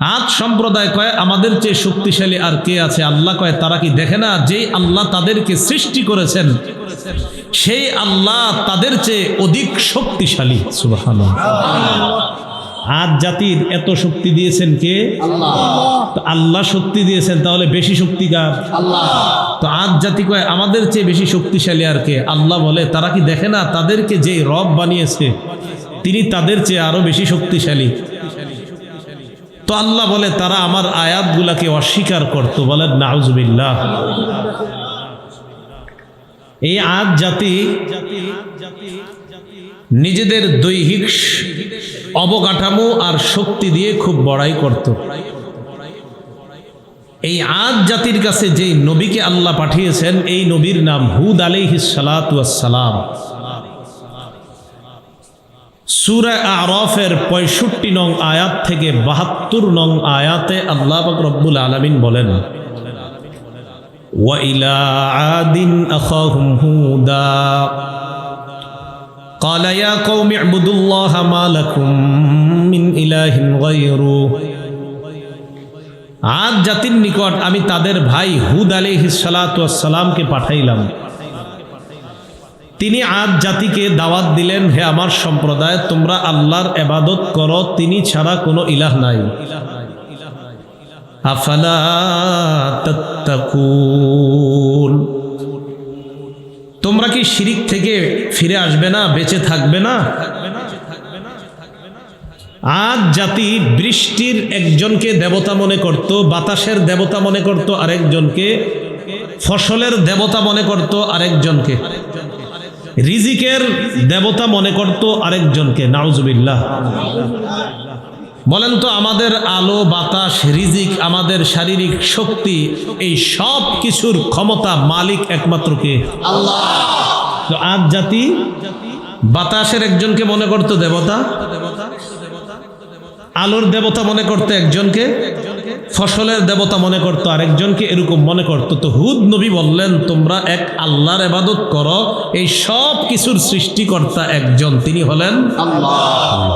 আদ সম্প্রদায় কয় আমাদের চেয়ে শক্তিশালী আর কে আছে? আল্লাহ কয় তারা কি দেখে না যেই আল্লাহ তাদেরকে সৃষ্টি করেছেন সেই আল্লাহ তাদের চেয়ে অধিক শক্তিশালী। সুবহানাল্লাহ। আদ জাতির এত শক্তি দিয়েছেন কে? আল্লাহ। তো আল্লাহ শক্তি দিয়েছেন, তাহলে বেশি শক্তি কার? আল্লাহ। তো আদ জাতি কয় আমাদের চেয়ে বেশি শক্তিশালী আর কে? আল্লাহ বলে তারা কি দেখে না তাদেরকে যেই রব বানিয়েছে তিনি তাদের চেয়ে আরো বেশি শক্তিশালী। তো আল্লাহ বলে তারা আমার আয়াতগুলাকে অস্বীকার করত। বলেন নাউজুবিল্লাহ। এই আদ জাতি নিজেদের দৈহিক অবকাঠামো আর শক্তি দিয়ে খুব বড়াই করত। এই আদ জাতির কাছে যেই নবীকে আল্লাহ পাঠিয়েছেন এই নবীর নাম হুদ আলাইহিস সালাতু ওয়াস সালাম। সূরা আরাফের ৬৫ নং আয়াত থেকে ৭২ নং আয়াতে আল্লাহ পাক রব্বুল আলামিন বলেন, ওয়া ইলা আদিন আখাহুম হুদা ক্বালা ইয়া কওমি ইবুদুল্লাহ মা লাকুম মিন ইলাহিন গায়রু। আদ জাতির নিকট আমি তাদের ভাই হুদ আলাইহিস সালাতু ওয়াস সালামকে পাঠাইলাম। তিনি আদ জাতিকে দাওয়াত দিলেন, হে আমার সম্প্রদায় তোমরা আল্লাহর ইবাদত করো, তিনি ছাড়া কোনো ইলাহ নাই। আফালা তাত্তাকুন, তোমরা কি শিরিক থেকে ফিরে আসবে না, বেঁচে থাকবে না? আদ জাতি বৃষ্টির একজনকে দেবতা মনে করত, বাতাসের দেবতা মনে করত আরেকজনকে, ফসলের দেবতা মনে করত আরেকজনকে, রিজিকের দেবতা মনে করত আরেকজনকে। নাউজুবিল্লাহ। বলেন তো আমাদের আলো বাতাস রিজিক আমাদের শারীরিক শক্তি এই সব কিছুর ক্ষমতা মালিক একমাত্র কে? আল্লাহ। তো আদ জাতি বাতাসের একজনকে মনে করত দেবতা, আলোর দেবতা মনে করত একজনকে, ফসলের দেবতা মনে করত আরেকজনকে, এরকম মনে করত। তো হুদ নবী বললেন তোমরা এক আল্লাহর ইবাদত করো, এই সব কিছুর সৃষ্টিকর্তা একজন, তিনি হলেন আল্লাহ।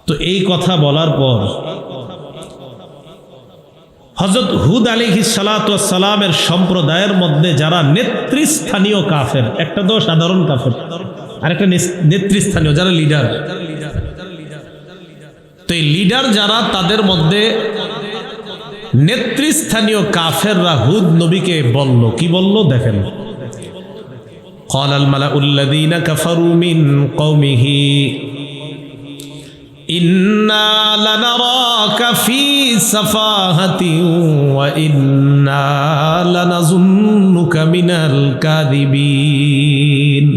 তো এই কথা বলার পর হযরত হুদ আলাইহিস সালাতু ওয়াস সালামের সম্প্রদায়ের মধ্যে যারা নেতৃস্থানীয় কাফের, একটা তো সাধারণ কাফের আর একটা নেতৃস্থানীয় যারা লিডার, তো এই লিডার যারা তাদের মধ্যে নেতৃস্থানীয় কাফেররা হুদ নবীকে বলল, কি বলল দেখেন, ক্বালাল মালাউল্লাযীনা কাফারু মিন কওমিহি ইন্না লানারাকা ফী সাফাহাতিন ওয়া ইন্না লানাযুন্নুকা মিনাল কাযিবিন।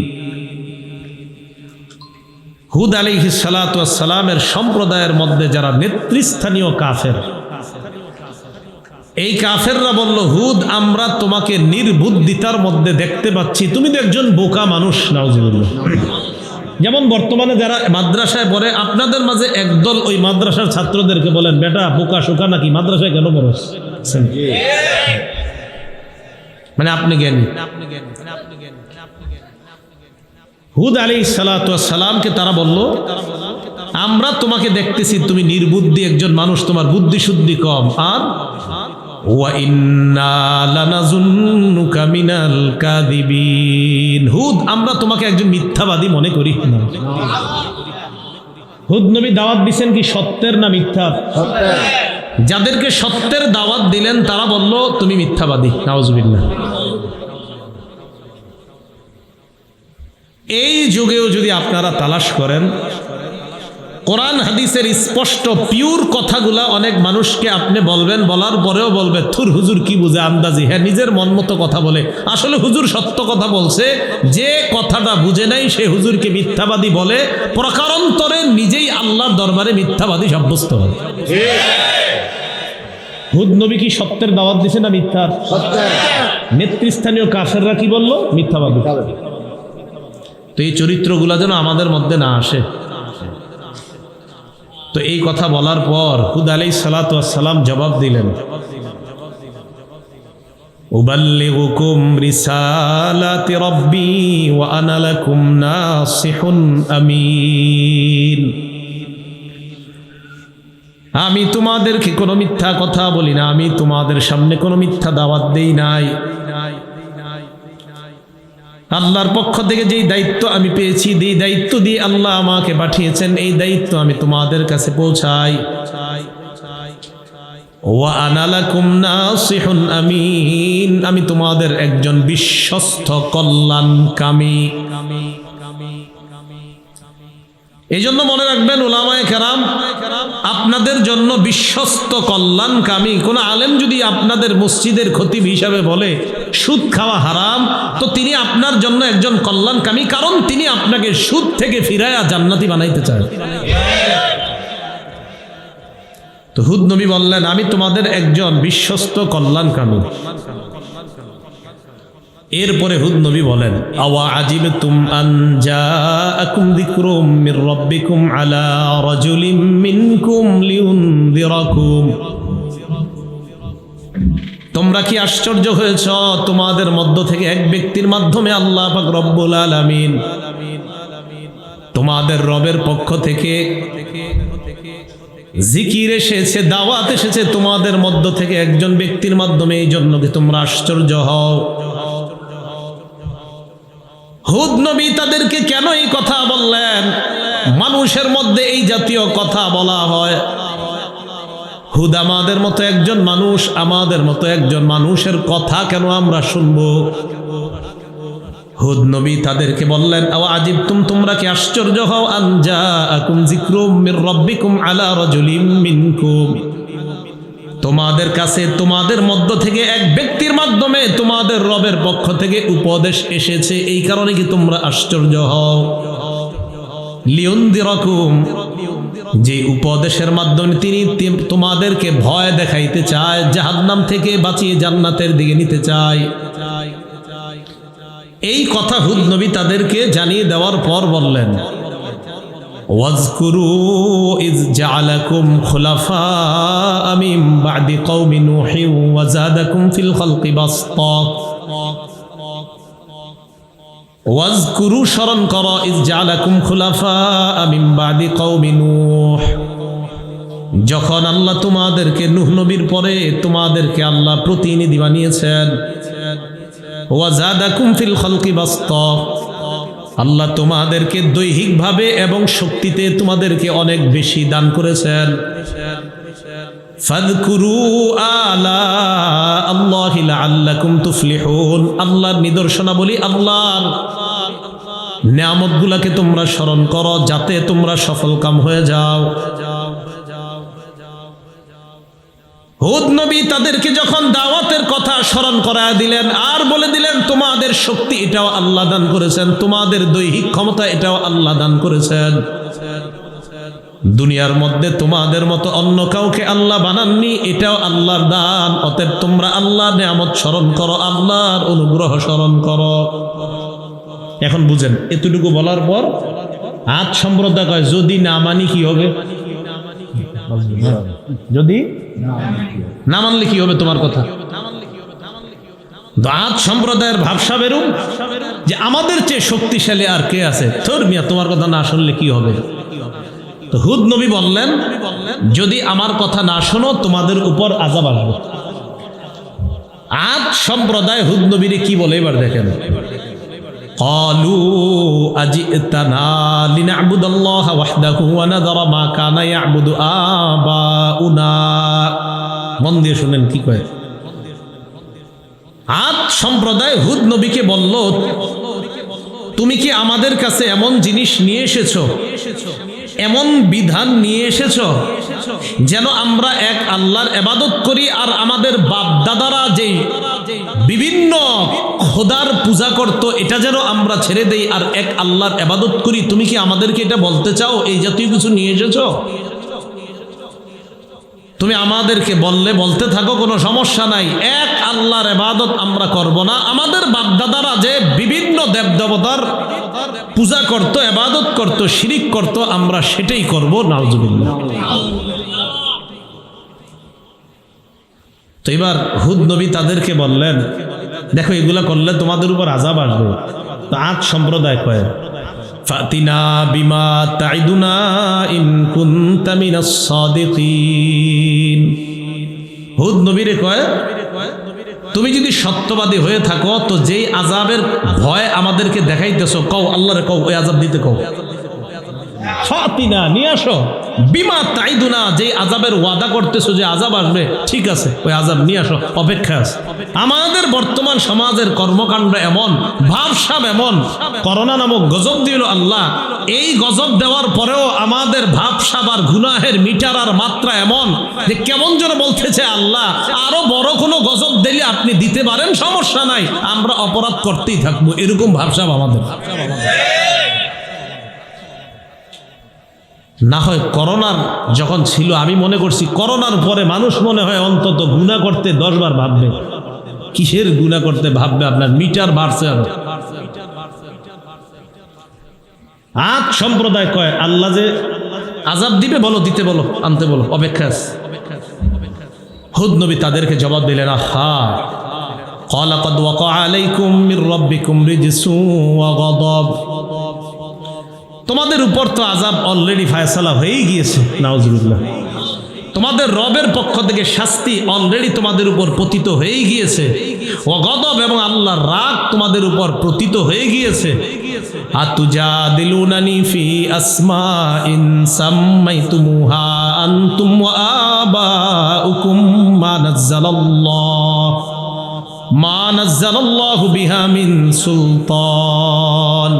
হুদ আলাইহিস সালাতু ওয়াস সালামের সম্প্রদায়ের মধ্যে যারা নেতৃস্থানীয় কাফের, এই কাফেররা বলল হুদ আমরা তোমাকে নির্বুদ্ধিতার মধ্যে দেখতে পাচ্ছি, তুমি তো একজন বোকা মানুষ। নাউজুবিল্লাহ। যেমন বর্তমানে যারা মাদ্রাসায় পড়ে আপনাদের মাঝে একদল ওই মাদ্রাসার ছাত্রদেরকে বলেন বেটা বোকা শোকা নাকি মাদ্রাসায় কেন পড়ছ, মানে আপনি জ্ঞানী। হুদ আলাইহিস সালাতু ওয়াস সালামকে তারা বলল আমরা তোমাকে দেখতেছি তুমি নির্বুদ্ধি একজন মানুষ, তোমার বুদ্ধি শুদ্ধি কম, আর ওয়া ইন্না লানাযুন্নুকা মিনাল কাযিবিন, হুদ আমরা তোমাকে একজন মিথ্যাবাদী মনে করি। হুদ নবী দাওয়াত দিবেন কি সত্যের না মিথ্যার? সত্যের। যাদেরকে সত্যের দাওয়াত দিলেন তারা বলল তুমি মিথ্যাবাদী। নাউজুবিল্লাহ। এই যুগেও যদি আপনারা তালাশ করেন কোরআন হাদিসের স্পষ্ট পিওর কথাগুলা অনেক মানুষকে আপনি বলবেন, বলার পরেও বলবে থুর হুজুর কি বুঝে আন্দাজি, হ্যাঁ নিজের মন মতো কথা বলে। আসলে হুজুর সত্য কথা বলছে, যে কথাটা বুঝে নাই সে হুজুরকে মিথ্যাবাদী বলে, প্রকারান্তরে নিজেই আল্লাহর দরবারে মিথ্যাবাদী সাব্যস্ত হয়। হুদ নবী কি সত্যের দাওয়াত দিছে না মিথ্যার? নেতৃস্থানীয় কাফেররা কি বলল? মিথ্যাবাদী। তো এই চরিত্রগুলা যেন আমাদের মধ্যে না আসে। তো এই কথা বলার পর হুদ আলাইহিস সালাতু ওয়াস সালাম জবাব দিলেন, উবাল্লিগুকুম রিসালাতি রাব্বি ওয়া আনা লাকুম নাসিহুন আমিন। আমি তোমাদেরকে কোনো মিথ্যা কথা বলি না, আমি তোমাদের সামনে কোনো মিথ্যা দাওয়াত দেই নাই। আল্লাহর পক্ষ থেকে যেই দায়িত্ব আমি পেয়েছি, যেই দায়িত্ব দিয়ে আল্লাহ আমাকে পাঠিয়েছেন, এই দায়িত্ব আমি তোমাদের কাছে পৌঁছাই। ওয়া আনা লাকুম নাসিহুন আমিন, আমি তোমাদের একজন বিশ্বস্ত কল্যাণকামী। এই জন্য মনে রাখবেন উলামায়ে কেরাম আপনাদের জন্য বিশ্বস্ত কল্যাণকামী। কোন আলেম যদি আপনাদের মসজিদের খতিব হিসাবে বলে সুদ খাওয়া হারাম, তো তিনি আপনার জন্য একজন কল্যাণকামী, কারণ তিনি আপনাকে সুদ থেকে ফিরায়া জান্নাতি বানাইতে চান। তো হুদ নবী বললেন আমি তোমাদের একজন বিশ্বস্ত কল্যাণকামী। এরপরে হুদ নবী বলেন আওয়া আজিবতুম আন জাআকুম যিকরুম মির রাব্বিকুম আলা রাজুলিম মিনকুম লিউনযিরাকুম, তোমরা কি আশ্চর্য হয়েছ, তোমাদের মধ্য থেকে এক ব্যক্তির মাধ্যমে আল্লাহ পাক রব্বুল আলামিন তোমাদের রবের পক্ষ থেকে জিকির এসেছে, দাওয়াত এসেছে তোমাদের মধ্য থেকে একজন ব্যক্তির মাধ্যমে, এই জন্য কি তোমরা আশ্চর্য হও? হুদ নবী তাদেরকে কেন এই কথা বললেন? মানুষের মধ্যে এই জাতীয় কথা বলা হয়, হুদ আমাদের মতো একজন মানুষ, আমাদের মতো একজন মানুষের কথা কেন আমরা শুনবো? হুদ নবী তাদেরকে বললেন আও আজিবতুম, তোমরা কি আশ্চর্য হও, আন জাআকুম যিকরুম মির রাব্বিকুম আলা রাজুলিম মিনকুম, তোমাদের কাছে তোমাদের মধ্য থেকে এক ব্যক্তির মাধ্যমে তোমাদের রবের পক্ষ থেকে উপদেশ এসেছে, এই কারণে কি তোমরা আশ্চর্য হও? লিউনযিরাকুম, যে উপদেশের মাধ্যমে তিনি তোমাদেরকে ভয় দেখাইতে চায়, জাহান্নাম থেকে বাঁচিয়ে জান্নাতের দিকে নিতে চায়। এই কথা হুদ নবী তাদেরকে জানিয়ে দেওয়ার পর বললেন ওয়াজকুরু ইয জাআলাকুম খুলাফা মিন বা'দি কওমি নূহি ওয়া যাদাকুম ফিল খালকি বাসতা। ওয়াজকুরু, স্মরণ করো, ইয জাআলাকুম খুলাফা মিন বা'দি কওমি নূহ, যখন আল্লাহ তোমাদেরকে নূহ নবীর পরে তোমাদেরকে আল্লাহ প্রতিনিধি বানিয়েছেন। ওয়া যাদাকুম ফিল খালকি বাসতা, আল্লাহ তোমাদেরকে দৈহিকভাবে এবং শক্তিতে তোমাদেরকে অনেক বেশি দান করেছেন। ফাযকুরু আলা আল্লাহি লাআল্লাকুম তুফলিহুন, আল্লাহর নিদর্শনাবলী, আল্লাহর নিয়ামতগুলোকে তোমরা স্মরণ করো যাতে তোমরা সফলকাম হয়ে যাও। হুদ নবী তাদেরকে যখন দাওয়াতের কথা স্মরণ করায় দিলেন আর বলে দিলেন তোমাদের শক্তি এটাও আল্লাহ দান করেছেন, তোমাদের দৈহিক ক্ষমতা এটাও আল্লাহ দান করেছেন, দুনিয়ার মধ্যে তোমাদের মতো অন্য কাউকে আল্লাহ বানাননি, এটাও আল্লাহর দান। অতএব তোমরা আল্লাহর নিয়ামত স্মরণ করো, আল্লাহর অনুগ্রহ স্মরণ করো। এখন বুঝেন, এতটুকু বলার পর আজ সম্প্রদায় কয় যদি না মানি কি হবে? যদি না মানলে কি হবে তোমার কথা? আজ সম্প্রদায়ের ভাবসা বেরুম যে আমাদের চেয়ে শক্তিশালী আর কে আছে, তোর মিয়া তোমার কথা না শুনলে কি হবে? তো হুদ নবী বললেন যদি আমার কথা না শোনো তোমাদের উপর আযাব আসবে। আজ সম্প্রদায় হুদ নবীরে কি বলে এবার দেখেন, ক্বালু আজিতানা লিনা'বুদাল্লাহা ওয়াহদাহু ওয়া নাযারা মা কানা ইয়া'বুদু আবাউনা। মন দিয়ে শুনেন কি কয়। আদ সম্প্রদায় হুদ নবীকে বলল তুমি কি আমাদের কাছে এমন জিনিস নিয়ে এসেছো, এমন বিধান নিয়ে এসেছো যেন আমরা এক আল্লাহর ইবাদত করি, আর আমাদের বাপ দাদারা যে বিভিন্ন খোদার পূজা করত এটা যেন আমরা ছেড়ে দেই আর এক আল্লাহর ইবাদত করি। তুমি কি আমাদেরকে এটা বলতে চাও? এই জাতীয় কিছু নিয়ে এসেছো? তুমি আমাদেরকে বললে বলতে থাকো, কোনো সমস্যা নাই। এক আল্লাহর ইবাদত আমরা করব না, আমাদের বাপ দাদারা যে বিভিন্ন দেবদেবতার পূজা করত, ইবাদত করত, শিরিক করত, আমরা সেটাই করব। নাউজুবিল্লাহ। তো এবার হুদ নবী তাদেরকে বললেন দেখো এগুলা করলে তোমাদের উপর আযাব আসবে। তো আজ সম্প্রদায় কয় ফাতিনা বিমা তাইদুনা ইন কুনতা মিনাস সাদিকিন। হুদ নবীরে কয়, তুমি যদি সত্যবাদী হয়ে থাকো তো যেই আযাবের ভয় আমাদেরকে দেখাইতেছো, কও আল্লাহরে, কও ওই আযাব দিতে কও। ফাতিনা, নিয়ে আসো, বিমা তাইদুনা, যে আযাবের ওয়াদা করতেছো যে আযাব আসবে, ঠিক আছে ওই আযাব নিয়ে আসো, অপেক্ষা আছে। আমাদের বর্তমান সমাজের কর্মকাণ্ড এমন, ভাবসাব এমন, করোনা নামক গজব দিল আল্লাহ। এই গজব দেওয়ার পরেও আমাদের ভাবসাব আর গুনাহের মিটার আর মাত্রা এমন যে কেমন যেন বলতেছে আল্লাহ আরো বড় কোনো গজব দিলে আপনি দিতে পারেন, সমস্যা নাই, আমরা অপরাধ করতেই থাকবো, এরকম ভাবসাব আমাদের। না হয় করোনার যখন ছিল, আমি মনে করছি করোনার পরে মানুষ মনে হয় অন্তত গুনাহ করতে 10 বার ভাববে। কিসের গুনাহ করতে ভাববে? আপনার মিটার বাড়ছে আরো। আজ সম্প্রদায় কয় আল্লাহ যে আযাব দিবে, বলো, দিতে বলো, আনতে বলো, অপেক্ষা আছে। হুদ নবী তাদেরকে জবাব দিলেন, আহা, ক্বালা ক্বাদ ওয়াকা আলাইকুম মির রাব্বিকুম রিজসুন ওয়া গাদাব। তোমাদের উপর তো আযাব অলরেডি ফায়সালা হয়েই গিয়েছে, নাউজুবিল্লাহ। তোমাদের রবের পক্ষ থেকে শাস্তি অলরেডি তোমাদের উপর পতিত হয়েই গিয়েছে। ওয়া গদব, এবং আল্লাহর রাগ তোমাদের উপর পতিত হয়ে গিয়েছে। আতুজাদিলুনানি ফি আসমাইন সাম্মাইতুমুহা আনতুম ওয়া আবাউকুম মা নাযালাল্লাহু বিহা মিন সুলতান।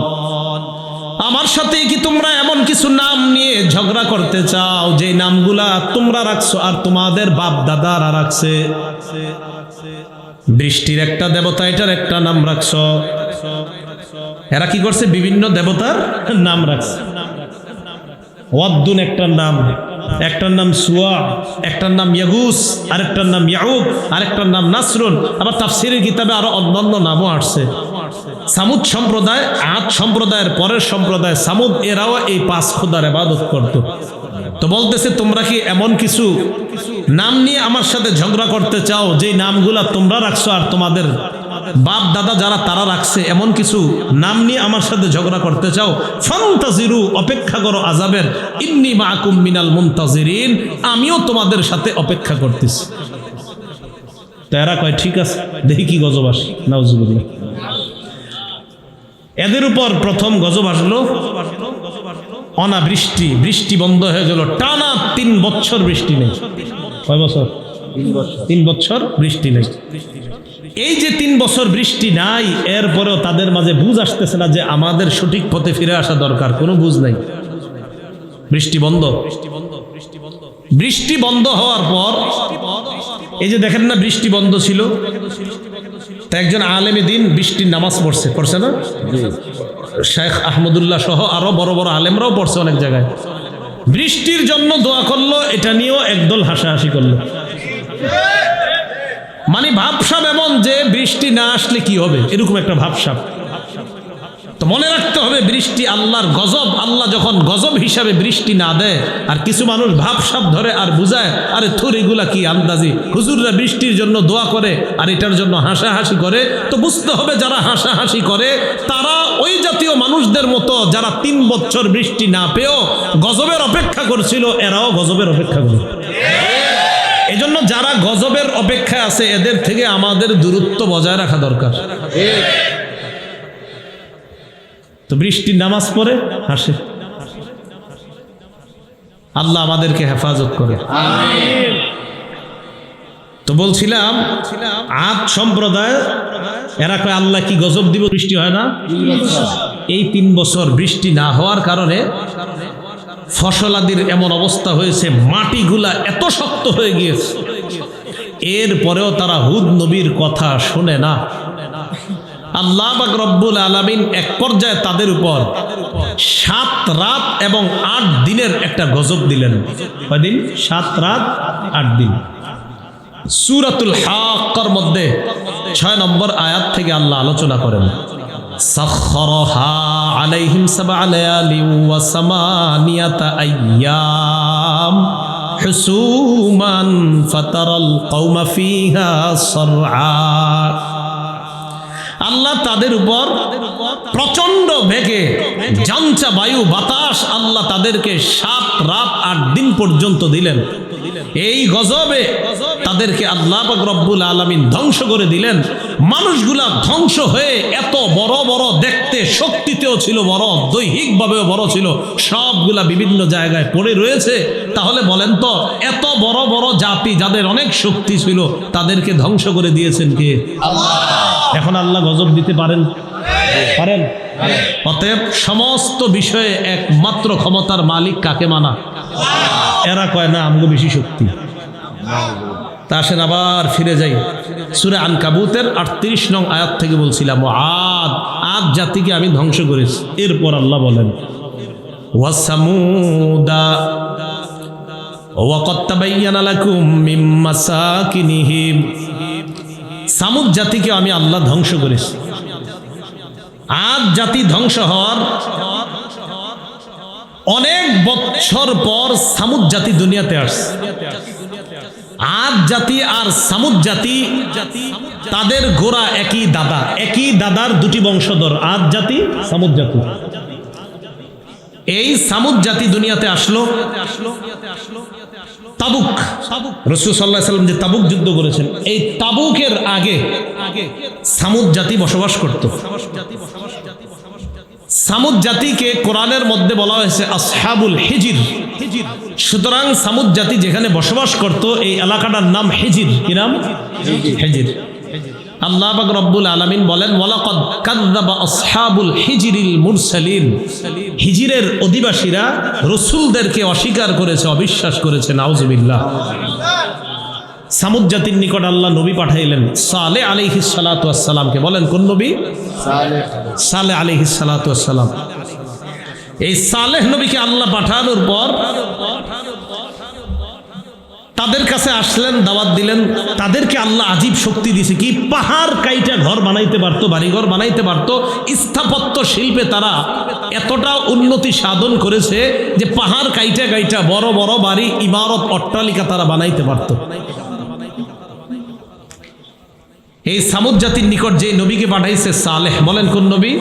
আমার সাথে কি তোমরা এমন কিছু নাম নিয়ে ঝগড়া করতে চাও যে নামগুলা তোমরা রাখছো আর তোমাদের বাপ দাদারা রাখছে? বৃষ্টির একটা দেবতা, এটার একটা নাম রাখছো। এরা কি করছে? বিভিন্ন দেবতার নাম রাখছে। ওয়াদ্দুন একটার নাম, একটার নাম সুয়া, একটার নাম ইয়াগুস, আরেকটার নাম ইয়াউক, আরেকটার নাম নাসরুন। আবার তাফসীরের কিতাবে আরো অন্যান্য নামও আসছে। সামুদ সম্প্রদায়, আদ সম্প্রদায়ের পরের সম্প্রদায় সামুদ, এরাও এই 5 খোদার ইবাদত করত। তো বলতেছে তোমরা কি এমন কিছু নাম নিয়ে আমার সাথে ঝগড়া করতে চাও যে নামগুলা তোমরা রাখছো আর তোমাদের বাপ দাদা যারা তারা রাখছে, এমন কিছু নাম নিয়ে আমার সাথে ঝগড়া করতে চাও? ফান্তাজিরু, অপেক্ষা করো আযাবের। ইন্নী মাআকুম মিনাল মুনতাজিরিন, আমিও তোমাদের সাথে অপেক্ষা করতেছি। তো এরা কয় ঠিক আছে, দেখি কি গজব আসে। নাউজুবিল্লাহ। এদের উপর প্রথম গজব আসলো অনাবৃষ্টি। বৃষ্টি বন্ধ হয়ে গেল, টানা 3 বছর বৃষ্টি নেই। কয় বছর? 3 বছর বৃষ্টি নেই। এই যে 3 বছর বৃষ্টি নাই, এরপরেও তাদের মাঝে বুঝ আসতেছে না যে আমাদের সঠিক পথে ফিরে আসা দরকার। কোনো বুঝ নাই। বৃষ্টি বন্ধ। বৃষ্টি বন্ধ হওয়ার পর এই যে দেখেন না, বৃষ্টি বন্ধ ছিল, তা একজন আলেমে দিন বৃষ্টির নামাজ পড়ছে না? শেখ আহমদুল্লাহ সহ আরো বড় বড় আলেমরাও পড়ছে অনেক জায়গায়। বৃষ্টির জন্য দোয়া করলো, এটা নিয়েও একদল হাসাহাসি করলো। মানে ভাবসাব এমন যে বৃষ্টি না আসলে কি হবে, এরকম একটা ভাবসাব। তো মনে রাখতে হবে বৃষ্টি আল্লাহর গজব। আল্লাহ যখন গজব হিসাবে বৃষ্টি না দেয়, আর কিছু মানুষ ভাবসাব ধরে আর বুঝায়, আরে থুর এগুলা কি আন্দাজি, হুজুররা বৃষ্টির জন্য দোয়া করে আর এটার জন্য হাসাহাসি করে। তো বুঝতে হবে যারা হাসাহাসি করে তারা ওই জাতীয় মানুষদের মতো যারা 3 বছর বৃষ্টি না পেয়েও গজবের অপেক্ষা করছিল, এরাও গজবের অপেক্ষা করে। এজন্য যারা গজবের অপেক্ষায় আছে এদের থেকে আমাদের দূরত্ব বজায় রাখা দরকার। তো বৃষ্টির নামাজ পড়ে হাসে। আল্লাহ আমাদেরকে হেফাজত করে। আমিন। তো বলছিলাম আদ সম্প্রদায় এরা কয় আল্লাহ কি গজব দিব, বৃষ্টি হয় না। এই 3 বছর বৃষ্টি না হওয়ার কারণে ফসলাদির এমন অবস্থা হয়েছে, মাটিগুলা এত শক্ত হয়ে গিয়েছে। এরপরেও তারা হুদ নবীর কথা শুনে না। আল্লাহ পাক রব্বুল আলামিন এক পর্যায়ে তাদের উপর 7 রাত এবং 8 দিনের একটা গজব দিলেন। কয়দিন? 7 রাত 8 দিন। সূরাতুল হাক্কার মধ্যে 6 নম্বর আয়াত থেকে আল্লাহ আলোচনা করেন, সাখখারাহা আলাইহিম 7 লায়ালিন ওয়া 8 আইয়াম হুসুমান ফাতারাল কওমা ফিহা সারআ। আল্লাহ তাদের উপর প্রচন্ড বেগে ঝঞ্ঝা বায়ু বাতাস আল্লাহ তাদেরকে 7 রাত 8 দিন পর্যন্ত দিলেন। এই গজবে তাদেরকে আল্লাহ পাক রব্বুল আলামিন ধ্বংস করে দিলেন। মানুষগুলা ধ্বংস হয়ে এত বড় বড়, দেখতে শক্তিতেও ছিল বড়, দৈহিকভাবেও বড় ছিল, সবগুলা বিভিন্ন জায়গায় পড়ে রয়েছে। তাহলে বলেন তো, এত বড় বড় জাতি যাদের অনেক শক্তি ছিল তাদেরকে ধ্বংস করে দিয়েছেন কে? আল্লাহ। এখন আল্লাহ গজব দিতে পারেন? পারেন। অতএব সমস্ত বিষয়ে একমাত্র ক্ষমতার মালিক কাকে মানা? এরা কয় না আমগো বেশি শক্তি। তা আসেন আবার ফিরে যাই সূরা আনকাবুতের 38 নং আয়াত থেকে বলছিলাম, আদ জাতিকে আমি ধ্বংস করেছি। এরপর আল্লাহ বলেন ওয়াসামুদা ওয়াকাদ তাবায়্যানা লাকুম মিন মাসাকিনিহিম, সামুদ জাতিকে আমি আল্লাহ ধ্বংস করেছি। আদ জাতি ধ্বংস হওয়ার অনেক বছর পর সামুদ জাতি দুনিয়াতে আসছে। আদ জাতি আর সামুদ জাতি তাদের গোড়া একই দাদা, একই দাদার দুটি বংশধর, আদ জাতি সামুদ জাতি। এই সামুদ জাতি দুনিয়াতে আসলো তাবুক, রাসূল সাল্লাল্লাহু আলাইহি ওয়াসাল্লাম যে তাবুক যুদ্ধ করেছেন, এই তাবুকের আগে সামুদ জাতি বসবাস করত। সামুদ জাতিকে কোরআনের মধ্যে বলা হয়েছে আসহাবুল হিজির। সুতরাং সামুদ জাতি যেখানে বসবাস করত এই এলাকাটার নাম হিজির। কি নাম? হিজির। আল্লাহ পাক রব্বুল আলামিন বলেন ওয়ালাকাদ কাযযাবা আসহাবুল হিজরিল মুরসালিন, হিজিরের অধিবাসীরা রাসূলদেরকে অস্বীকার করেছে, অবিশ্বাস করেছে। নাউজুবিল্লাহ। সামুদ জাতির নিকট আল্লাহ নবী পাঠাইলেন সালেহ আলাইহিস সালাতু ওয়াস সালামকে। বলেন কোন নবী? সালেহ আলাইহিস সালাতু ওয়াস সালাম। এই সালেহ নবীকে আল্লাহ পাঠানোর পর তাদের কাছে আসলেন, দাওয়াত দিলেন। তাদেরকে আল্লাহ আজীব শক্তি দিয়েছে, কি পাহাড় কাইটা ঘর বানাইতে পারতো, বাড়িঘর বানাইতে পারতো। স্থাপত্য শিল্পে তারা এতটা উন্নতি সাধন করেছে যে পাহাড় কাইটা কাইটা বড় বড় বাড়ি, ইমারত, অট্টালিকা তারা বানাইতে পারতো। এই সামুদ জাতির নিকট যে নবীকে পাঠাইছে সালেহ, বলেন কোন নবী?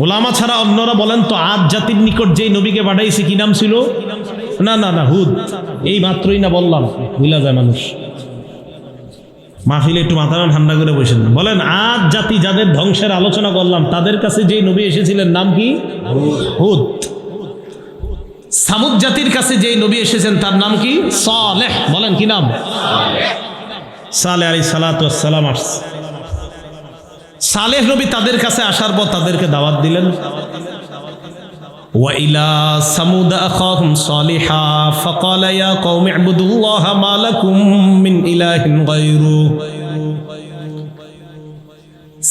ওলামা ছাড়া অন্যরা বলেন তো আদ জাতির নিকট যে নবীকে পাঠাইছে কি নাম ছিল? না হুদ। এই মাত্রই না বললাম, ভুলা যায় মানুষ। মাহফিলে একটু মাথাটা ঠান্ডা করে বসেন। বলেন আদ জাতি যাদের ধ্বংসের আলোচনা করলাম তাদের কাছে যে নবী এসেছিলেন নাম কি? হুদ। সামুদ জাতির কাছে যে নবী এসেছেন তার নাম কি? সালেহ। বলেন কি নাম? সালেহ আলাইহিস সালাতু ওয়াস সালাম আসছে। সালেহ নবী তাদের কাছে আসার পর তাদেরকে দাওয়াত দিলেন। وإلى ثمود أخاهم صالحا فقال يا قوم اعبدوا الله ما لكم من إله غيره।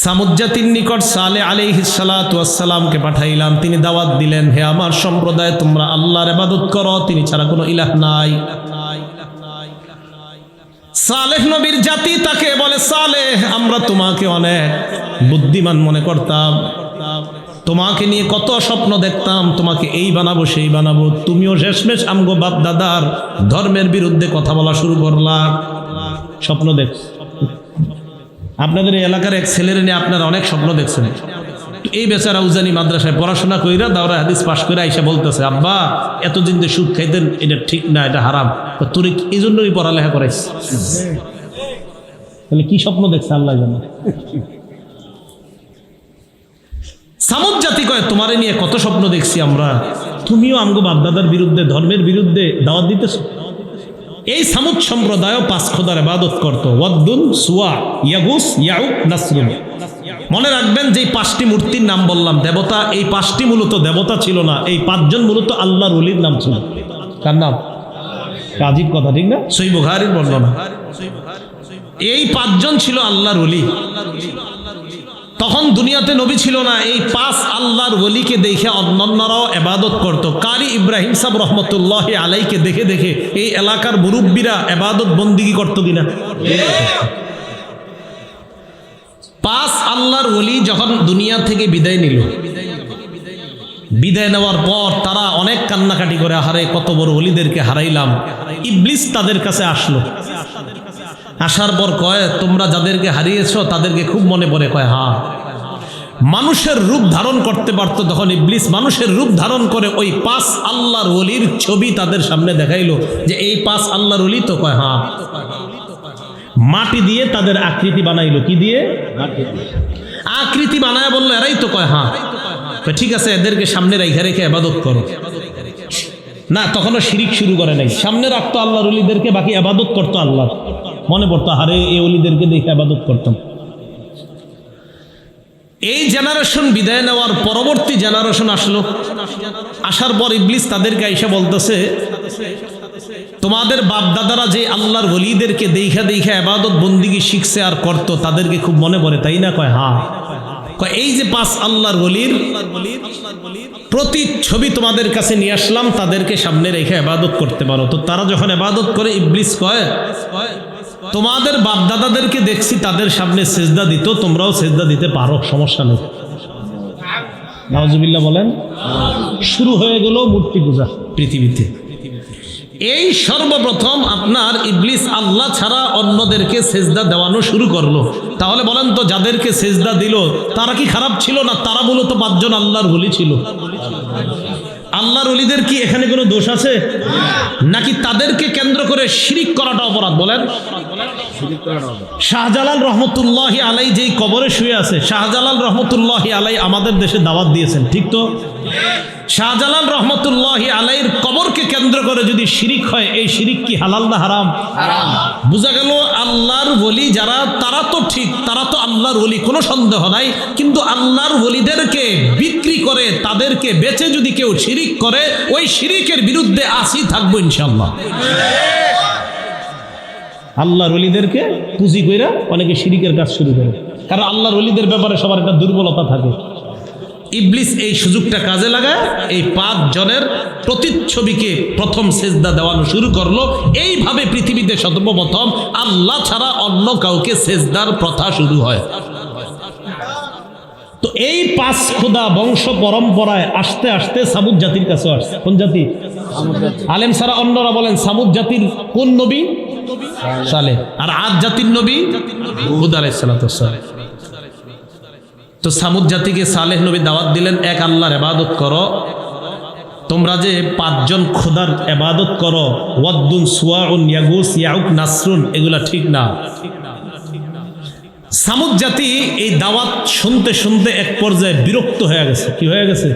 সামুদ জাতির নিকট সালেহ আলাইহিস সালাতু ওয়াস সালামকে পাঠাইলাম। তিনি দাওয়াত দিলেন, হে আমার সম্প্রদায়, তোমরা আল্লাহর ইবাদত করো, তিনি ছাড়া কোনো ইলাহ নাই। সালেহ নবীর জাতি তাকে বলে, সালেহ আমরা তোমাকে অনেক বুদ্ধিমান মনে করতাম, তোমাকে নিয়ে কত স্বপ্ন দেখতাম, তোমাকে এই বানাবো সেই বানাবো। তুমিও শেষমেশ আমগো বাপ দাদার ধর্মের বিরুদ্ধে কথা বলা শুরু করলা। স্বপ্ন দেখ, আপনাদের এই এলাকার এক ছেলের নিয়ে আপনারা অনেক স্বপ্ন দেখছেন। এই বেচারা উজানি মাদ্রাসায় পড়াশোনা কইরা দাওরা হাদিস পাশ করে আইসা বলতেছে, আব্বা এতদিন যে সুদ খাইতেন এটা ঠিক না, এটা হারাম। তোর এই জন্যই পড়ালেখা করাইস। তাহলে কি স্বপ্ন দেখছে আল্লাহ জানে। সামুদ জাতি কয়, তোমারে নিয়ে কত স্বপ্ন দেখছি আমরা, তুমিও আমগো বাপদাদার বিরুদ্ধে, ধর্মের বিরুদ্ধে দাওয়াত দিতেছ। এই সামুদ সম্প্রদায় 5 খোদার ইবাদত করত, ওয়াদ্দুন, সুয়া, ইয়াগুস, ইয়াউক, নাসরুন। মনে রাখবেন যে 5টি মূর্তির নাম বললাম দেবতা, এই 5টি মূলত দেবতা ছিল না, এই 5 জন মূলত আল্লাহর ওলির নাম ছিল। কার নাম? আজীব কথা, ঠিক না? সহিহ বুখারীর বর্ণনা। এই 5 জন ছিল আল্লাহর ওলি। তখন দুনিয়াতে নবী ছিল না। এই 5 আল্লাহর ওলিকে দেখে অন্যান্যরাও ইবাদত করত। কারি ইব্রাহিম সাহেব রহমতুল্লাহ আলাইকে দেখে দেখে এই এলাকার মুরব্বীরা ইবাদত বন্দিগি করত কিনা? 5 আল্লাহর ওলি যখন দুনিয়া থেকে বিদায় নিল, বিদায় নেওয়ার পর তারা অনেক কান্নাকাটি করে, হারে কত বড় ওলিদেরকে হারাইলাম। ইবলিস তাদের কাছে আসলো। আসার পর কয়, তোমরা যাদেরকে হারিয়েছো তাদেরকে খুব মনে পড়ে? কয় হ্যাঁ। মানুষের রূপ ধারণ করতে পারত, তখন ইবলিস মানুষের রূপ ধারণ করে ওই 5 আল্লাহর ওলির ছবি তাদের সামনে দেখাইলো যে এই 5 আল্লাহর ওলি তো। কয় হ্যাঁ। মাটি দিয়ে তাদের আকৃতি বানাইলো। কি দিয়ে? আকৃতি বানায় বললো এরাই তো। কয় হ্যাঁ। ঠিক আছে, এদেরকে সামনে রেখে রেখে ইবাদত করো। না, তখনও শিরিক শুরু করে নাই। সামনে রাখতো আল্লাহর ওলিদেরকে, বাকি ইবাদত করতো আল্লাহ। মনে পড়তো হারে এই ওলিদেরকে দেখে ইবাদত করতাম। এই জেনারেশন বিদায় নেওয়ার পরবর্তী জেনারেশন আসলো। আসার পর ইবলিস তাদেরকে আইসা বলতেছে, তোমাদের বাপ দাদারা যে আল্লাহর ওলিদেরকে দেখা দেখা ইবাদত বন্দিগি শিখছে আর করতো, তাদেরকে খুব মনে পড়ে, তাই না? কয় হ্যাঁ। কয় এই যে 5 আল্লাহর ওলির প্রতি ছবি তোমাদের কাছে নিয়ে আসলাম, তাদেরকে সামনে রেখে ইবাদত করতে পারো। তো তারা যখন ইবাদত করে, ইবলিস কয় তোমাদের বাপ দাদাদেরকে দেখছি তাদের সামনে সেজদা দিত, তোমরাও সেজদা দিতে পারো, সমস্যা নেই। নাউজুবিল্লাহ বলেন। শুরু হয়ে গেল মূর্তি পূজা পৃথিবীতে। এই সর্বপ্রথম আপনার ইবলিস আল্লাহ ছাড়া অন্যদেরকে সেজদা দেওয়ানো শুরু করলো। তাহলে বলেন তো, যাদেরকে সেজদা দিল তারা কি খারাপ ছিল না? তারা মূলত 5 জন আল্লাহর ওলি ছিল। আল্লাহর ওলিদের কি এখানে কোনো দোষ আছে? নাকি তাদেরকে কেন্দ্র করে শিরিক করাটা অপরাধ? বলেন। শাহজালাল রহমতুল্লাহি আলাই যেই কবরে শুয়ে আছে, শাহজালাল রহমতুল্লাহি আলাই আমাদের দেশে দাওয়াত দিয়েছেন, ঠিক তো? শাহজালাল রহমতুল্লাহি আলাইহির কবরকে কেন্দ্র করে যদি শিরিক হয়, এই শিরিক কি হালাল না হারাম? হারাম। বোঝা গেল আল্লাহর ওলি যারা, তারা তো ঠিক, তারা তো আল্লাহর ওলি, কোনো সন্দেহ নাই। কিন্তু আল্লাহর ওলিদেরকে বিক্রি করে তাদেরকে বেচে যদি কেউ শিরিক করে, ওই শিরিকের বিরুদ্ধে আসি থাকবো ইনশাআল্লাহ। আল্লাহর ওলিদেরকে পুঁজি কইরা অনেকে শিরিকের কাজ শুরু করে, কারণ আল্লাহর ওলিদের ব্যাপারে সবার একটা দুর্বলতা থাকে। ইবলিস এই সুযোগটা কাজে লাগায় এই 5 জনের প্রতিচ্ছবিকে প্রথম সেজদা দেওয়ানো শুরু করলো। এইভাবে পৃথিবীতে সর্বপ্রথম আল্লাহ ছাড়া অন্য কাউকে সেজদার প্রথা শুরু হয়। তো এই 5 খোদা বংশ পরম্পরায় আস্তে আস্তে সামুদ জাতির কাছে আসছে। কোন জাতি? আলেম ছাড়া অন্যরা বলেন সামুদ জাতির কোন নবী? সালেহ। আর আদ জাতির নবী হুদ আলাইহিস সালাতু ওয়াস সালাম। তো সামুদ জাতিকে সালেহ নবী দাওয়াত দিলেন, এক আল্লাহর ইবাদত করো। তোমরা যে 5 জন খোদার ইবাদত করো, ওয়াদ্দুন, সুওয়াউন, ইয়াগুস, ইয়াউক, নাসরুন, এগুলা ঠিক না। সামুদ জাতি এই দাওয়াত শুনতে শুনতে এক পর্যায়ে বিরক্ত হয়ে গেছে। কি হয়ে গেছে?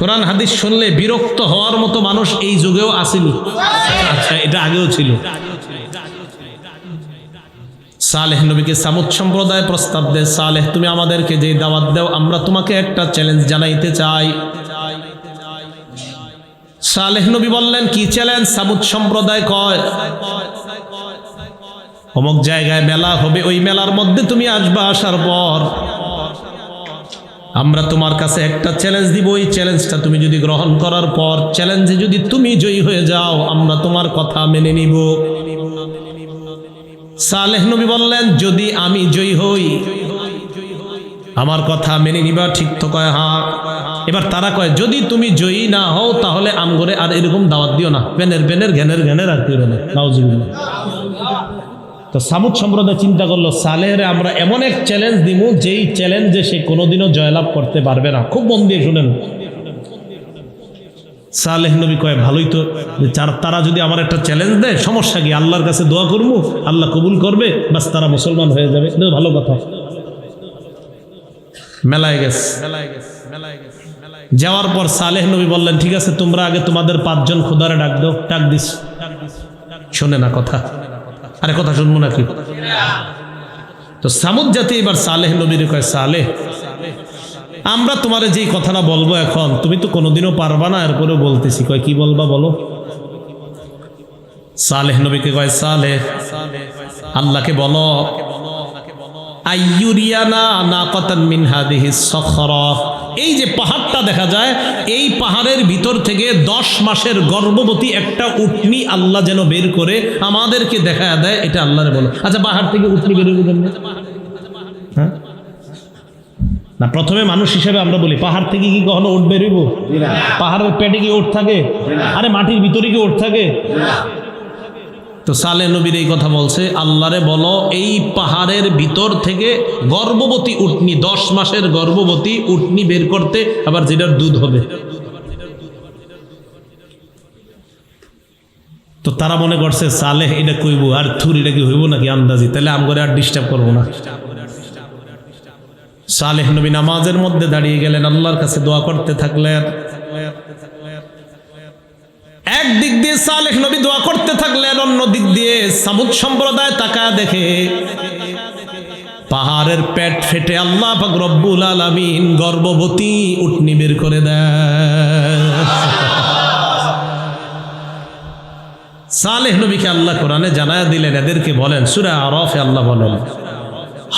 কোরআন হাদিস শুনলে বিরক্ত হওয়ার মতো মানুষ এই যুগেও আসেনি। আচ্ছা, এটা আগেও ছিল। সালেহ নবীকে সামুদ সম্প্রদায় প্রস্তাব দেয়, সালেহ তুমি আমাদেরকে যে দাওয়াত দাও, আমরা তোমাকে একটা চ্যালেঞ্জ জানাইতে চাই। সালেহ নবী বললেন, কি চ্যালেঞ্জ? সামুদ সম্প্রদায় কয় অমুক জায়গায় মেলা হবে, ওই মেলার মধ্যে তুমি আসবা, আসার পর আমরা তোমার কাছে একটা চ্যালেঞ্জ দিব। ওই চ্যালেঞ্জটা তুমি যদি গ্রহণ করার পর চ্যালেঞ্জে যদি তুমি জয়ী হয়ে যাও, আমরা তোমার কথা মেনে নিব। সালেহ নবী বললেন, যদি আমি জয়ী হই আমার কথা মেনে নিবা? ঠিক তো? কয় হ্যাঁ। এবার তারা কয়, যদি তুমি জয়ী না হও তাহলে আমগরে আর এরকম দাওয়াত দিও না, বেনের বেনের ঘেনের ঘেনের আর দিও না। নাউজুবিল্লাহ। তো সামুদ সম্প্রদায় চিন্তা করলো, সালেহরে আমরা এমন এক চ্যালেঞ্জ দিব যেই চ্যালেঞ্জে সে কোনোদিনও জয়লাভ করতে পারবে না। খুব মন দিয়ে শুনেন। সালেহ নবী কয়, ভালোই তো, তারা যদি আমার একটা চ্যালেঞ্জ দেয়, সমস্যা কি? আল্লাহর কাছে দোয়া করবো, আল্লাহ কবুল করবে, বাস তারা মুসলমান হয়ে যাবে। এটা ভালো কথা। মেলায় গেছে। যাওয়ার পর সালেহ নবী বললেন, ঠিক আছে, তোমরা আগে তোমাদের 5 জন খোদারে ডাক দাও। ডাক দিস, শোনে না কথা। আরে কথা শুনবো নাকি? তো সামুদ জাতি এবার সালেহ নবীর কয়, সালেহ আমরা তোমার যেই কথাটা বলবো এখন, তুমি তো কোনোদিনও পারবা না, এরপরে বলতেছি। কয়, কি বলবা বলো? সালেহ নবীকে কয়, সালেহ আল্লাহকে বলো, আইয়ুরিয়ানা নাকাতান মিন হাদিহিস সখরা, এই যে পাহাড়টা দেখা যায়, এই পাহাড়ের ভিতর থেকে 10 মাসের গর্ভবতী একটা উটনি আল্লাহ যেন বের করে আমাদেরকে দেখা দেয়, এটা আল্লাহরে বলো। আচ্ছা, পাহাড় থেকে উটনি বের হবে কেন? হ্যাঁ না, প্রথমে মানুষ হিসেবে আমরা বলি, পাহাড় থেকে কি কখনো উট বেরোইব? পাহাড়ের পেটে কি উট থাকে? আরে মাটির ভিতরে কি উট থাকে? তো সালেহ নবীর এই কথা বলছে, আল্লাহরে বলো এই পাহাড়ের ভিতর থেকে গর্ভবতী উটনি, 10 মাসের গর্ভবতী উটনি বের করতে, আবার যেটার দুধ হবে। তো তারা মনে করছে সালেহ এটা কইব আর থুর এটা কি হইব নাকি আন্দাজি, তাহলে আমগরে আর ডিস্টার্ব করবো না। সালেহ নবী নামাজের মধ্যে দাঁড়িয়ে গেলেন, আল্লাহর কাছে দোয়া করতে থাকলেন। এক দিক দিয়ে সালেহ নবী দোয়া করতে থাকলেন, অন্য দিক দিয়ে সামুদ সম্প্রদায় তাকায় দেখে পাহাড়ের পেট ফেটে আল্লাহ পাক রব্বুল আলামিন গর্ভবতী উটনি বের করে দেয়। সালেহ নবীকে আল্লাহ কোরআনে জানায়া দিলেন, এদেরকে বলেন, সূরা আরাফে আল্লাহ বলেন,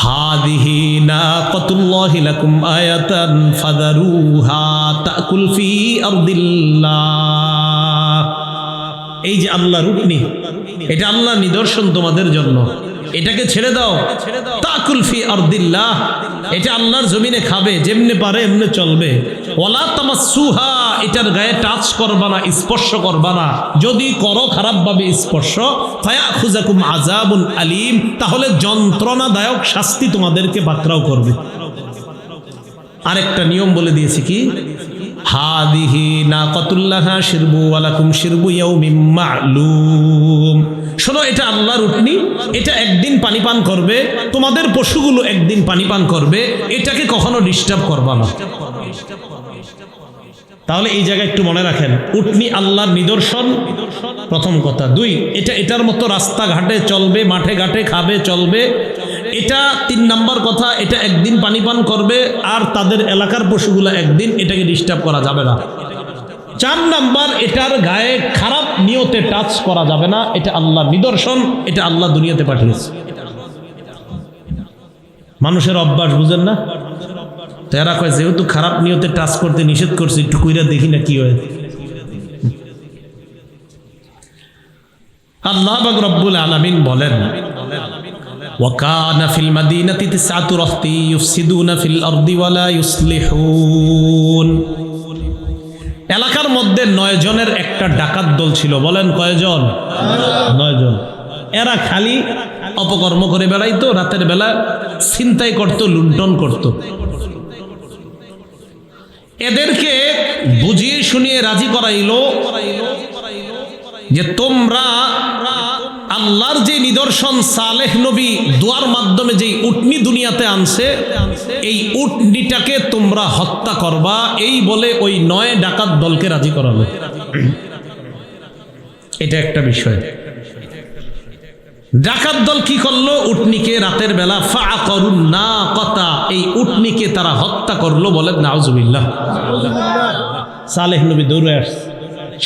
হাদিহি নাকাতুল্লাহি লাকুম আয়াতান ফাদারুহা তাকুল ফি আরদিল্লাহ। এই যে আল্লাহর উটনি, এটা আল্লাহর নিদর্শন তোমাদের জন্য, এটাকে ছেড়ে দাও। তাকুল ফি আরদিল্লাহ, এটা আল্লাহর জমিনে খাবে, যেমনে পারে এমনে চলবে। ওয়ালা তামাসসুহা, এটার গায়ে টাচ করবা না, স্পর্শ করবা না। যদি করো খারাপ ভাবে স্পর্শ, ফায়াখুযাকুম আযাবুন আলীম, তাহলে যন্ত্রণাদায়ক শাস্তি তোমাদেরকে পাকড়াও করবে। আরেকটা নিয়ম বলে দিয়েছি কি, হাদিহি নাকাতুল্লাহা শিরবু ওয়া লাকুম শিরবু ইয়াউমিম মা'লুম। শোনো, এটা আল্লাহর উটনি, এটা একদিন পানি পান করবে, তোমাদের পশুগুলো একদিন পানি পান করবে, এটাকে কখনো ডিস্টার্ব করবা না। তাহলে এই জায়গায় একটু মনে রাখেন, উটনি আল্লাহর নিদর্শন, প্রথম কথা। 2, এটা এটার মতো রাস্তাঘাটে চলবে, মাঠে ঘাটে খাবে, চলবে। এটা 3 নাম্বার কথা, এটা একদিন পানি পান করবে, আর তাদের এলাকার পশুগুলো একদিন, এটাকে ডিস্টার্ব করা যাবে না। 4 নাম্বার, এটার গায়ে খারাপ নিয়তে টাচ করা যাবে না, এটা আল্লাহর নিদর্শন, এটা আল্লাহ দুনিয়াতে পাঠিয়েছে। মানুষের অভ্যাস বুঝেন না, তো এরা কয় যেহেতু খারাপ নিয়তে টাচ করতে নিষেধ করছে, একটু কইরা দেখি না কি হয়। আল্লাহ পাক রব্বুল আলামিন বলেন, ওয়াকানা ফিল মাদিনাতি 9 রাহতি ইউফসিদুনা ফিল আরদি ওয়ালা ইউসলিহুন। এলাকার মধ্যে 9 জনের একটা ডাকাত দল ছিল। বলেন কয়জন? 9 জন। এরা খালি অপকর্ম করে বেড়াইতো, রাতের বেলা ছিনতাই করত, লুণ্ঠন করত। এদেরকে বুঝিয়ে শুনিয়ে রাজি করাইলো যে তোমরা আল্লাহর যে নিদর্শন সালেহ নবী দোয়ার মাধ্যমে যেই উটনি দুনিয়াতে আনছে, এই উটনিটাকে তোমরা হত্যা করবা, এই বলে ওই 9 ডাকাত দলকে রাজি করালো। এটা একটা বিষয়। ডাকাত দল কি করলো? উটনিকে রাতের বেলা ফাআকারুন নাকাতা, এই উটনিকে তারা হত্যা করলো। বলেন নাউজুবিল্লাহ। সালেহ নবী দৌড়ে আসছে,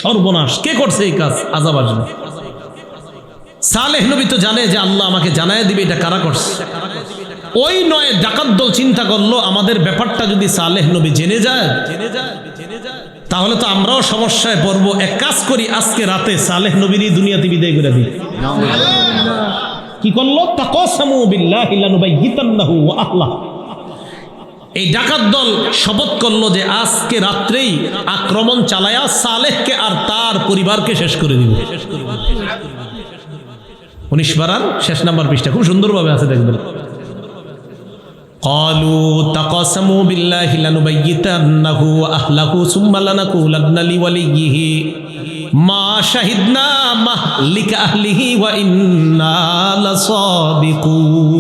সর্বনাশ, কে করছে এই কাজ? আযাব আসবে। সালেহ নবী তো জানে যে আল্লাহ আমাকে জানায় দিবে এটা কারা করছে। ওই 9 ডাকাত দল চিন্তা করলো, আমাদের ব্যাপারটা যদি সালেহ নবী জেনে যায় তাহলে তো আমরাও সমস্যায় পড়বো। এক কাজ করি, আজকে রাতে সালেহ নবীরই দুনিয়াতে বিদায় করে দিই। কি করলো? তাকাসামু বিল্লাহি লানুবাইয়িতান্নাহু ওয়া আহলা। এই ডাকাত দল শপথ করলো যে আজকে রাত্রেই আক্রমণ চালায়া সালেহকে আর তার পরিবারকে শেষ করে দিব। 19 পারার শেষ নাম্বার পৃষ্ঠা, খুব সুন্দরভাবে আছে, দেখবেন। قالوا تقاسموا بالله لنبيتنه واهله ثم لنقولن لوليه ما شهدنا مهلك اهله وانا لصادقون।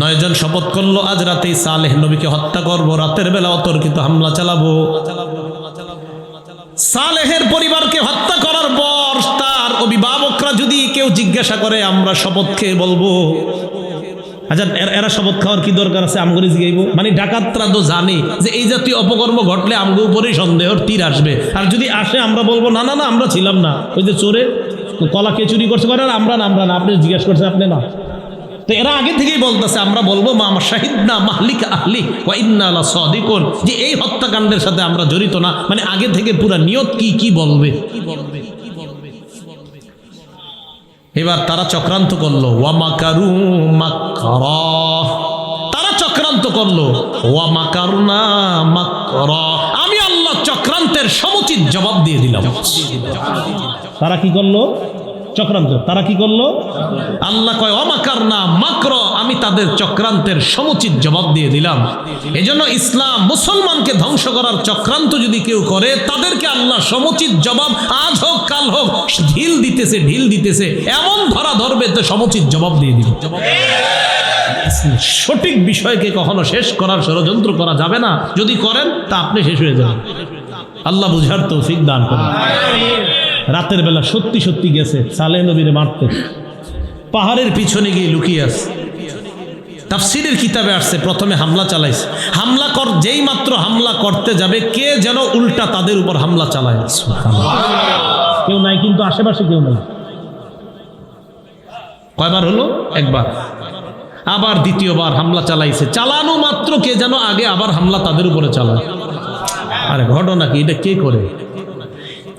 9 জন শপথ করলো, আজ রাতেই সালেহ নবীকে হত্যা করব, রাতের বেলা অতর্কিত হামলা চালাবো। সালেহের পরিবারকে হত্যা করার পর তার অভিভাবকরা যদি কেউ জিজ্ঞাসা করে, আমরা শপথ খেয়ে বলবো। আচ্ছা, এরা শপথ খাওয়ার কি দরকার আছে? আমগরে জিগাইব? মানে ডাকাতরা তো জানে যে এই জাতীয় অপকর্ম ঘটলে আমগো উপরে সন্দেহের তীর আসবে, আর যদি আসে আমরা বলবো না না না আমরা ছিলাম না, ওই যে চোরে কলা কে চুরি করছে, করে আমরা না আমরা না, আপনি জিজ্ঞাসা করছেন আপনি না। তো এরা আগে থেকেই বলতেছে আমরা বলবো মা শাহিদনা মাহলিকা আহলি ওয়া ইন্না লাসাদিকুন, যে এই হত্যাকাণ্ডের সাথে আমরা জড়িত না। মানে আগে থেকে পুরো নিয়ত কি বলবে। এবার তারা চক্রান্ত করলো, ওয়া মাকারু মাকরা, তারা চক্রান্ত করলো, ওয়া মাকারনা মাকরা, আমি আল্লাহ চক্রান্তের চক্রান্তের সমুচিত জবাব দিয়ে দিলাম। তারা কি করলো? চক্রান্ত। তারা কি করলো? আল্লাহ কয় ওয়ামাকারনা মাকর, আমি তাদের চক্রান্তের সমুচিত জবাব দিয়ে দিলাম। এজন্য ইসলাম মুসলমানকে ধ্বংস করার চক্রান্ত যদি কেউ করে, তাদেরকে আল্লাহ সমুচিত জবাব আজ হোক কাল হোক ঢিল দিতেছে এমন ধরা ধরবে তো সমুচিত জবাব দিয়ে দিবে। সঠিক বিষয়কে কখনো শেষ করার ষড়যন্ত্র করা যাবে না, যদি করেন তা আপনি শেষ হয়ে যাবেন। আল্লাহ বুঝার তৌফিক দান করেন। রাতের বেলা সত্যি সত্যি গেছে সালেহ নবীরে মারতে, পাহাড়ের পিছনে গিয়ে লুকিয়ে আছে। তাফসীরের কিতাবে আসছে প্রথমে হামলা চালাইছে, যেই মাত্র হামলা করতে যাবে কে যেন উল্টা তাদের উপর হামলা চালায়। কেউ নাই কিন্তু আশেপাশে কেউ নাই। কয়বার হলো? একবার। আবার দ্বিতীয়বার হামলা চালাইছে, চালানো মাত্র কে যেন আগে আবার হামলা তাদের উপরে চালায়। আরে ঘটনা কি? এটা কে করে?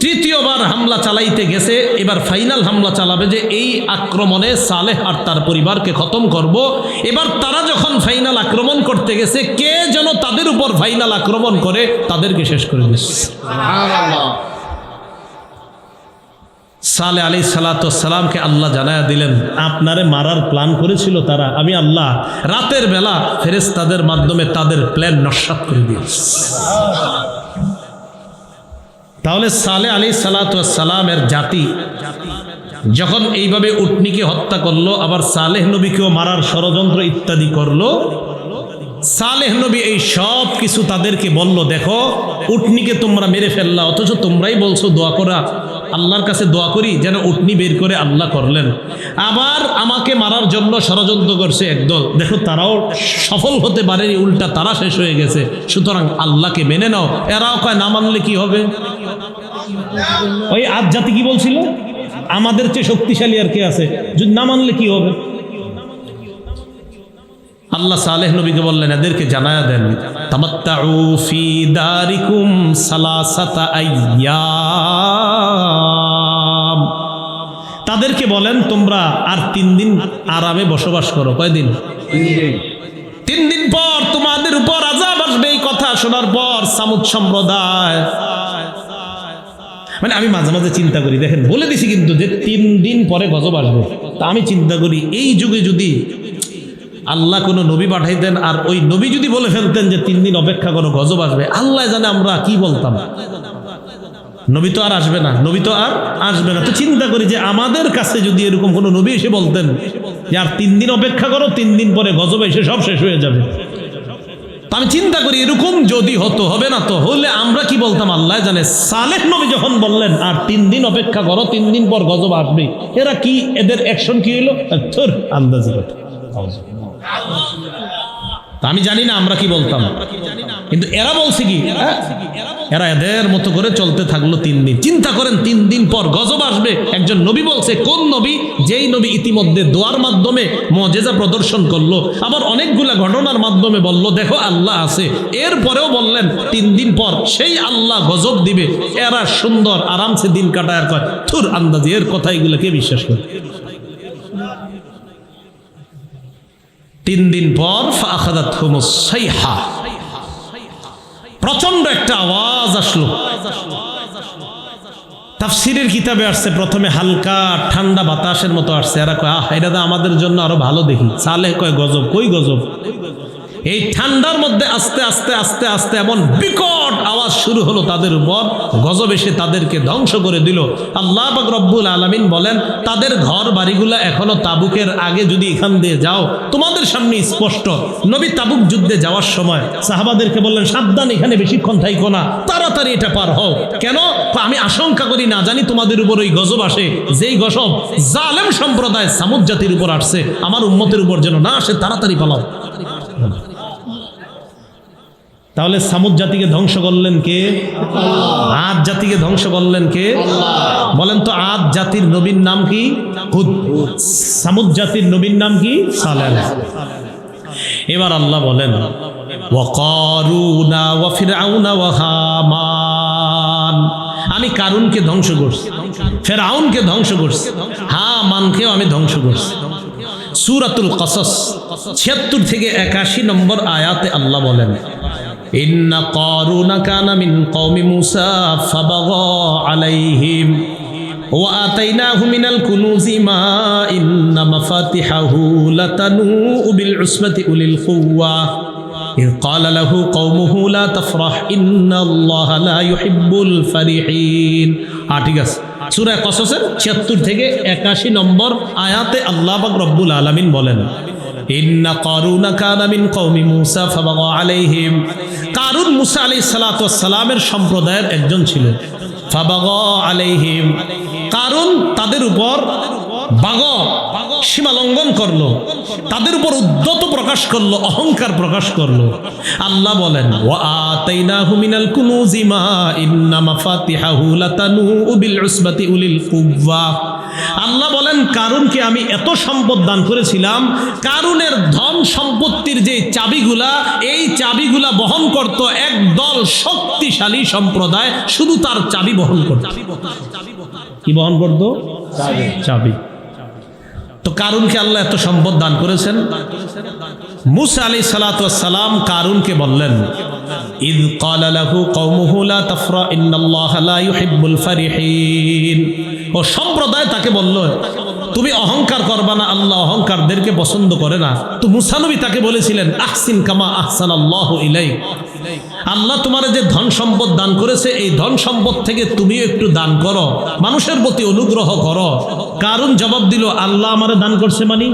তৃতীয়বার হামলা চালাইতে গেছে, এবার ফাইনাল হামলা চালাবে যে এই আক্রমণে সালেহ আর তার পরিবারকে খতম করব। এবার তারা যখন ফাইনাল আক্রমণ করতে গেছে, কে যেন তাদের উপর ফাইনাল আক্রমণ করে তাদেরকে শেষ করে দিচ্ছে। সালেহ আলাইহিস সালাতু ওয়াস সালামকে আল্লাহ জানায়া দিলেন, আপনারে মারার প্ল্যান করেছিল তারা, আমি আল্লাহ রাতের বেলা ফেরেশতাদের মাধ্যমে তাদের প্ল্যান নস্যাৎ করে দিয়েছি। তাহলে সালেহ আলাইহিস সালাতু ওয়াস সালামের জাতি যখন এইভাবে উটনিকে হত্যা করলো, আবার সালেহ নবীকেও মারার ষড়যন্ত্র ইত্যাদি করলো, সালেহ নবী এই সব কিছু তাদেরকে বলল, দেখো উটনিকে তোমরা মেরে ফেললা, অথচ তোমরাই বলছো দোয়া করা, আল্লাহর কাছে দোয়া করি যেন উটনি বের করে আল্লাহ করলেন। আবার আমাকে মারার জন্য ষড়যন্ত্র করছে একদল, দেখো তারাও সফল হতে পারেনি, উল্টা তারা শেষ হয়ে গেছে। সুতরাং আল্লাহকে মেনে নাও। এরাও কয় না মানলে কি হবে? ওই আদ জাতি কি বলছিল? আমাদের চেয়ে শক্তিশালী আর কে আছে, যদি না মানলে কি হবে? আল্লাহ সালেহ নবীকে বললেন, এদেরকে জানায়া দেন, তামাত্তাউ ফি দারিকুম সালাসাতা আইয়াম, তাদেরকে বলেন তোমরা আর 3 দিন আরামে বসবাস করো। কয়দিন? 3 দিন পর তোমাদের উপর আযাব আসবে। এই কথা শোনার পর সামুদ সম্প্রদায়, মানে আমি মাঝে মাঝে চিন্তা করি, দেখেন বলে দিছি কিন্তু যে 3 দিন পরে গজব আসবে, তা আমি চিন্তা করি এই যুগে যদি আল্লাহ কোনো নবী পাঠাইতেন আর ওই নবী যদি বলে ফেলতেন যে 3 দিন অপেক্ষা করো গজব আসবে, আল্লাহ জানে আমরা কি বলতাম। নবী তো আর আসবে না, তো চিন্তা করি যে আমাদের কাছে যদি এরকম কোনো নবী এসে বলতেন যে আর 3 দিন অপেক্ষা করো, 3 দিন পরে গজব এসে সব শেষ হয়ে যাবে, তা আমি চিন্তা করি এরকম যদি হতো, হবে না তো, হলে আমরা কি বলতাম আল্লাহ জানে। সালেহ নবী যখন বললেন আর 3 দিন অপেক্ষা করো, 3 দিন পর গজব আসবে, এরা কি, এদের অ্যাকশন কি হলো? তোর আন্দাজে কথা। আমি জানি না আমরা কি বলতাম, কিন্তু এরা বলছে কি, এরা এদের মতো করে চলতে থাকলো 3 দিন। চিন্তা করেন 3 দিন পর গজব আসবে। একজন নবী বলছে, কোন নবী? যেই নবী ইতিমধ্যে দোয়ার মাধ্যমে মুজিজা প্রদর্শন করলো, আবার অনেকগুলা ঘটনার মাধ্যমে বলল দেখো আল্লাহ আছে, এরপরেও বললেন 3 দিন পর সেই আল্লাহ গজব দিবে। এরা সুন্দর আরামসে দিন কাটায়, কয় থুর আন্দাজি, এর কথা এগুলো কে বিশ্বাস করে? 3 দিন পর ফাআখাযাতহুমুস সাইহা, প্রচন্ড একটা আওয়াজ আসলো। তাফসীরের কিতাবে আসছে প্রথমে হালকা ঠান্ডা বাতাসের মতো আসছে। এরা কয় এটা তো আমাদের জন্য আরো ভালো দেখি। সালেহ কয় গজব, কই গজব? এই ঠান্ডার মধ্যে আস্তে আস্তে আস্তে আস্তে এমন বিকট আওয়াজ শুরু হলো তাদের উপর, গজব এসে তাদেরকে ধ্বংস করে দিল। আল্লাহ পাক রব্বুল আলামিন বলেন, তাদের ঘর বাড়িগুলা এখনো তাবুকের আগে যদি এখান দিয়ে যাও, তোমাদের সামনে স্পষ্ট। নবী তাবুক যুদ্ধে যাওয়ার সময় সাহাবাদেরকে বললেন, সাবধান, এখানে বেশিক্ষণ থাইকো না, তাড়াতাড়ি এটা পার হও। কেন? আমি আশঙ্কা করি না জানি তোমাদের উপর ওই গজব আসে, যেই গজব জালেম সম্প্রদায় সামুদ জাতির উপর আসছে, আমার উম্মতের উপর যেন না আসে, তাড়াতাড়ি পালাও। তাহলে সামুদ জাতিকে ধ্বংস করলেন কে? আদ জাতিকে ধ্বংস করলেন কে? বলেন তো, আদ জাতির নবীর নাম কি? হুদ। সামুদ জাতির নবীর নাম কি? সালেহ। এবার আল্লাহ বলেন, ওয়া কারুনা ওয়া ফিরআউনা ওয়া হামান, আমি কারুনকে ধ্বংস করছি, ফিরআউনকে ধ্বংস করছি, হামানকেও আমি ধ্বংস করছি। সূরাতুল কসস ৭৬ থেকে ৮১ নম্বর আয়াতে আল্লাহ বলেন, ইন্না কারুনা কানা মিন কওমি মুসা ফাবাগা আলাইহিম ওয়া আতাইনাহু মিনাল কুনুজি মা ইন্না মাফাতিহাহু লাতানূউ বিল উসবাতি উলিল কুওয়া إذ قال له قومه لا تفرح إن الله لا يحب الفرحين ঠিক আছে সূরা কসসের 76 থেকে 81 নম্বর আয়াতে আল্লাহ পাক রব্বুল আলামিন বলেন ইন্না কারুনা কানা মিন কওমি মুসা ফাবাগা আলাইহিম কারুন মুসা আলাইহিস সালাতু ওয়াস সালামের সম্প্রদায়ের একজন ছিল ফাবাগা আলাইহিম কারুন তাদের উপর সীমা লঙ্ঘন করলো তাদের উপর উদ্ধত প্রকাশ করলো অহংকার প্রকাশ করলো আল্লাহ বলেন ওয়া আতাইনাহু মিনাল কুনুজি মা ইন্না মাফাতিহাহু লাতানূউ বিল উসবাতি উলিল কুওয়া আল্লাহ বলেন কারুনকে আমি এত সম্পদ দান করেছিলাম কারুনের ধন সম্পত্তির যে চাবিগুলা এই চাবিগুলা বহন করত একদল শক্তিশালী সম্প্রদায় শুধু তার চাবি বহন করত কি বহন করত চাবি তো কারুনকে আল্লাহ এত সম্পদ দান করেছেন মুসা আলাইহিস সালাতু ওয়াস সালাম কারুনকে বললেন ইয ক্বালা লাহু কওমুহু লা তাফরা ইন্নাল্লাহা লা ইউহিব্বুল ফারিহিন ও সম্প্রদায় তাকে বলল তুমি অহংকার করবা না আল্লাহ অহংকারদেরকে পছন্দ করে না তো মুসা নবী তাকে বলেছিলেন আহসিন কামা আহসানাল্লাহু ইলাইক আল্লাহ তোমার যে ধন সম্পদ দান করেছে এই ধন সম্পদ থেকে তুমিও একটু দান করো মানুষের প্রতি অনুগ্রহ করো কারুন জবাব দিল আল্লাহ আমারে দান করছে মানে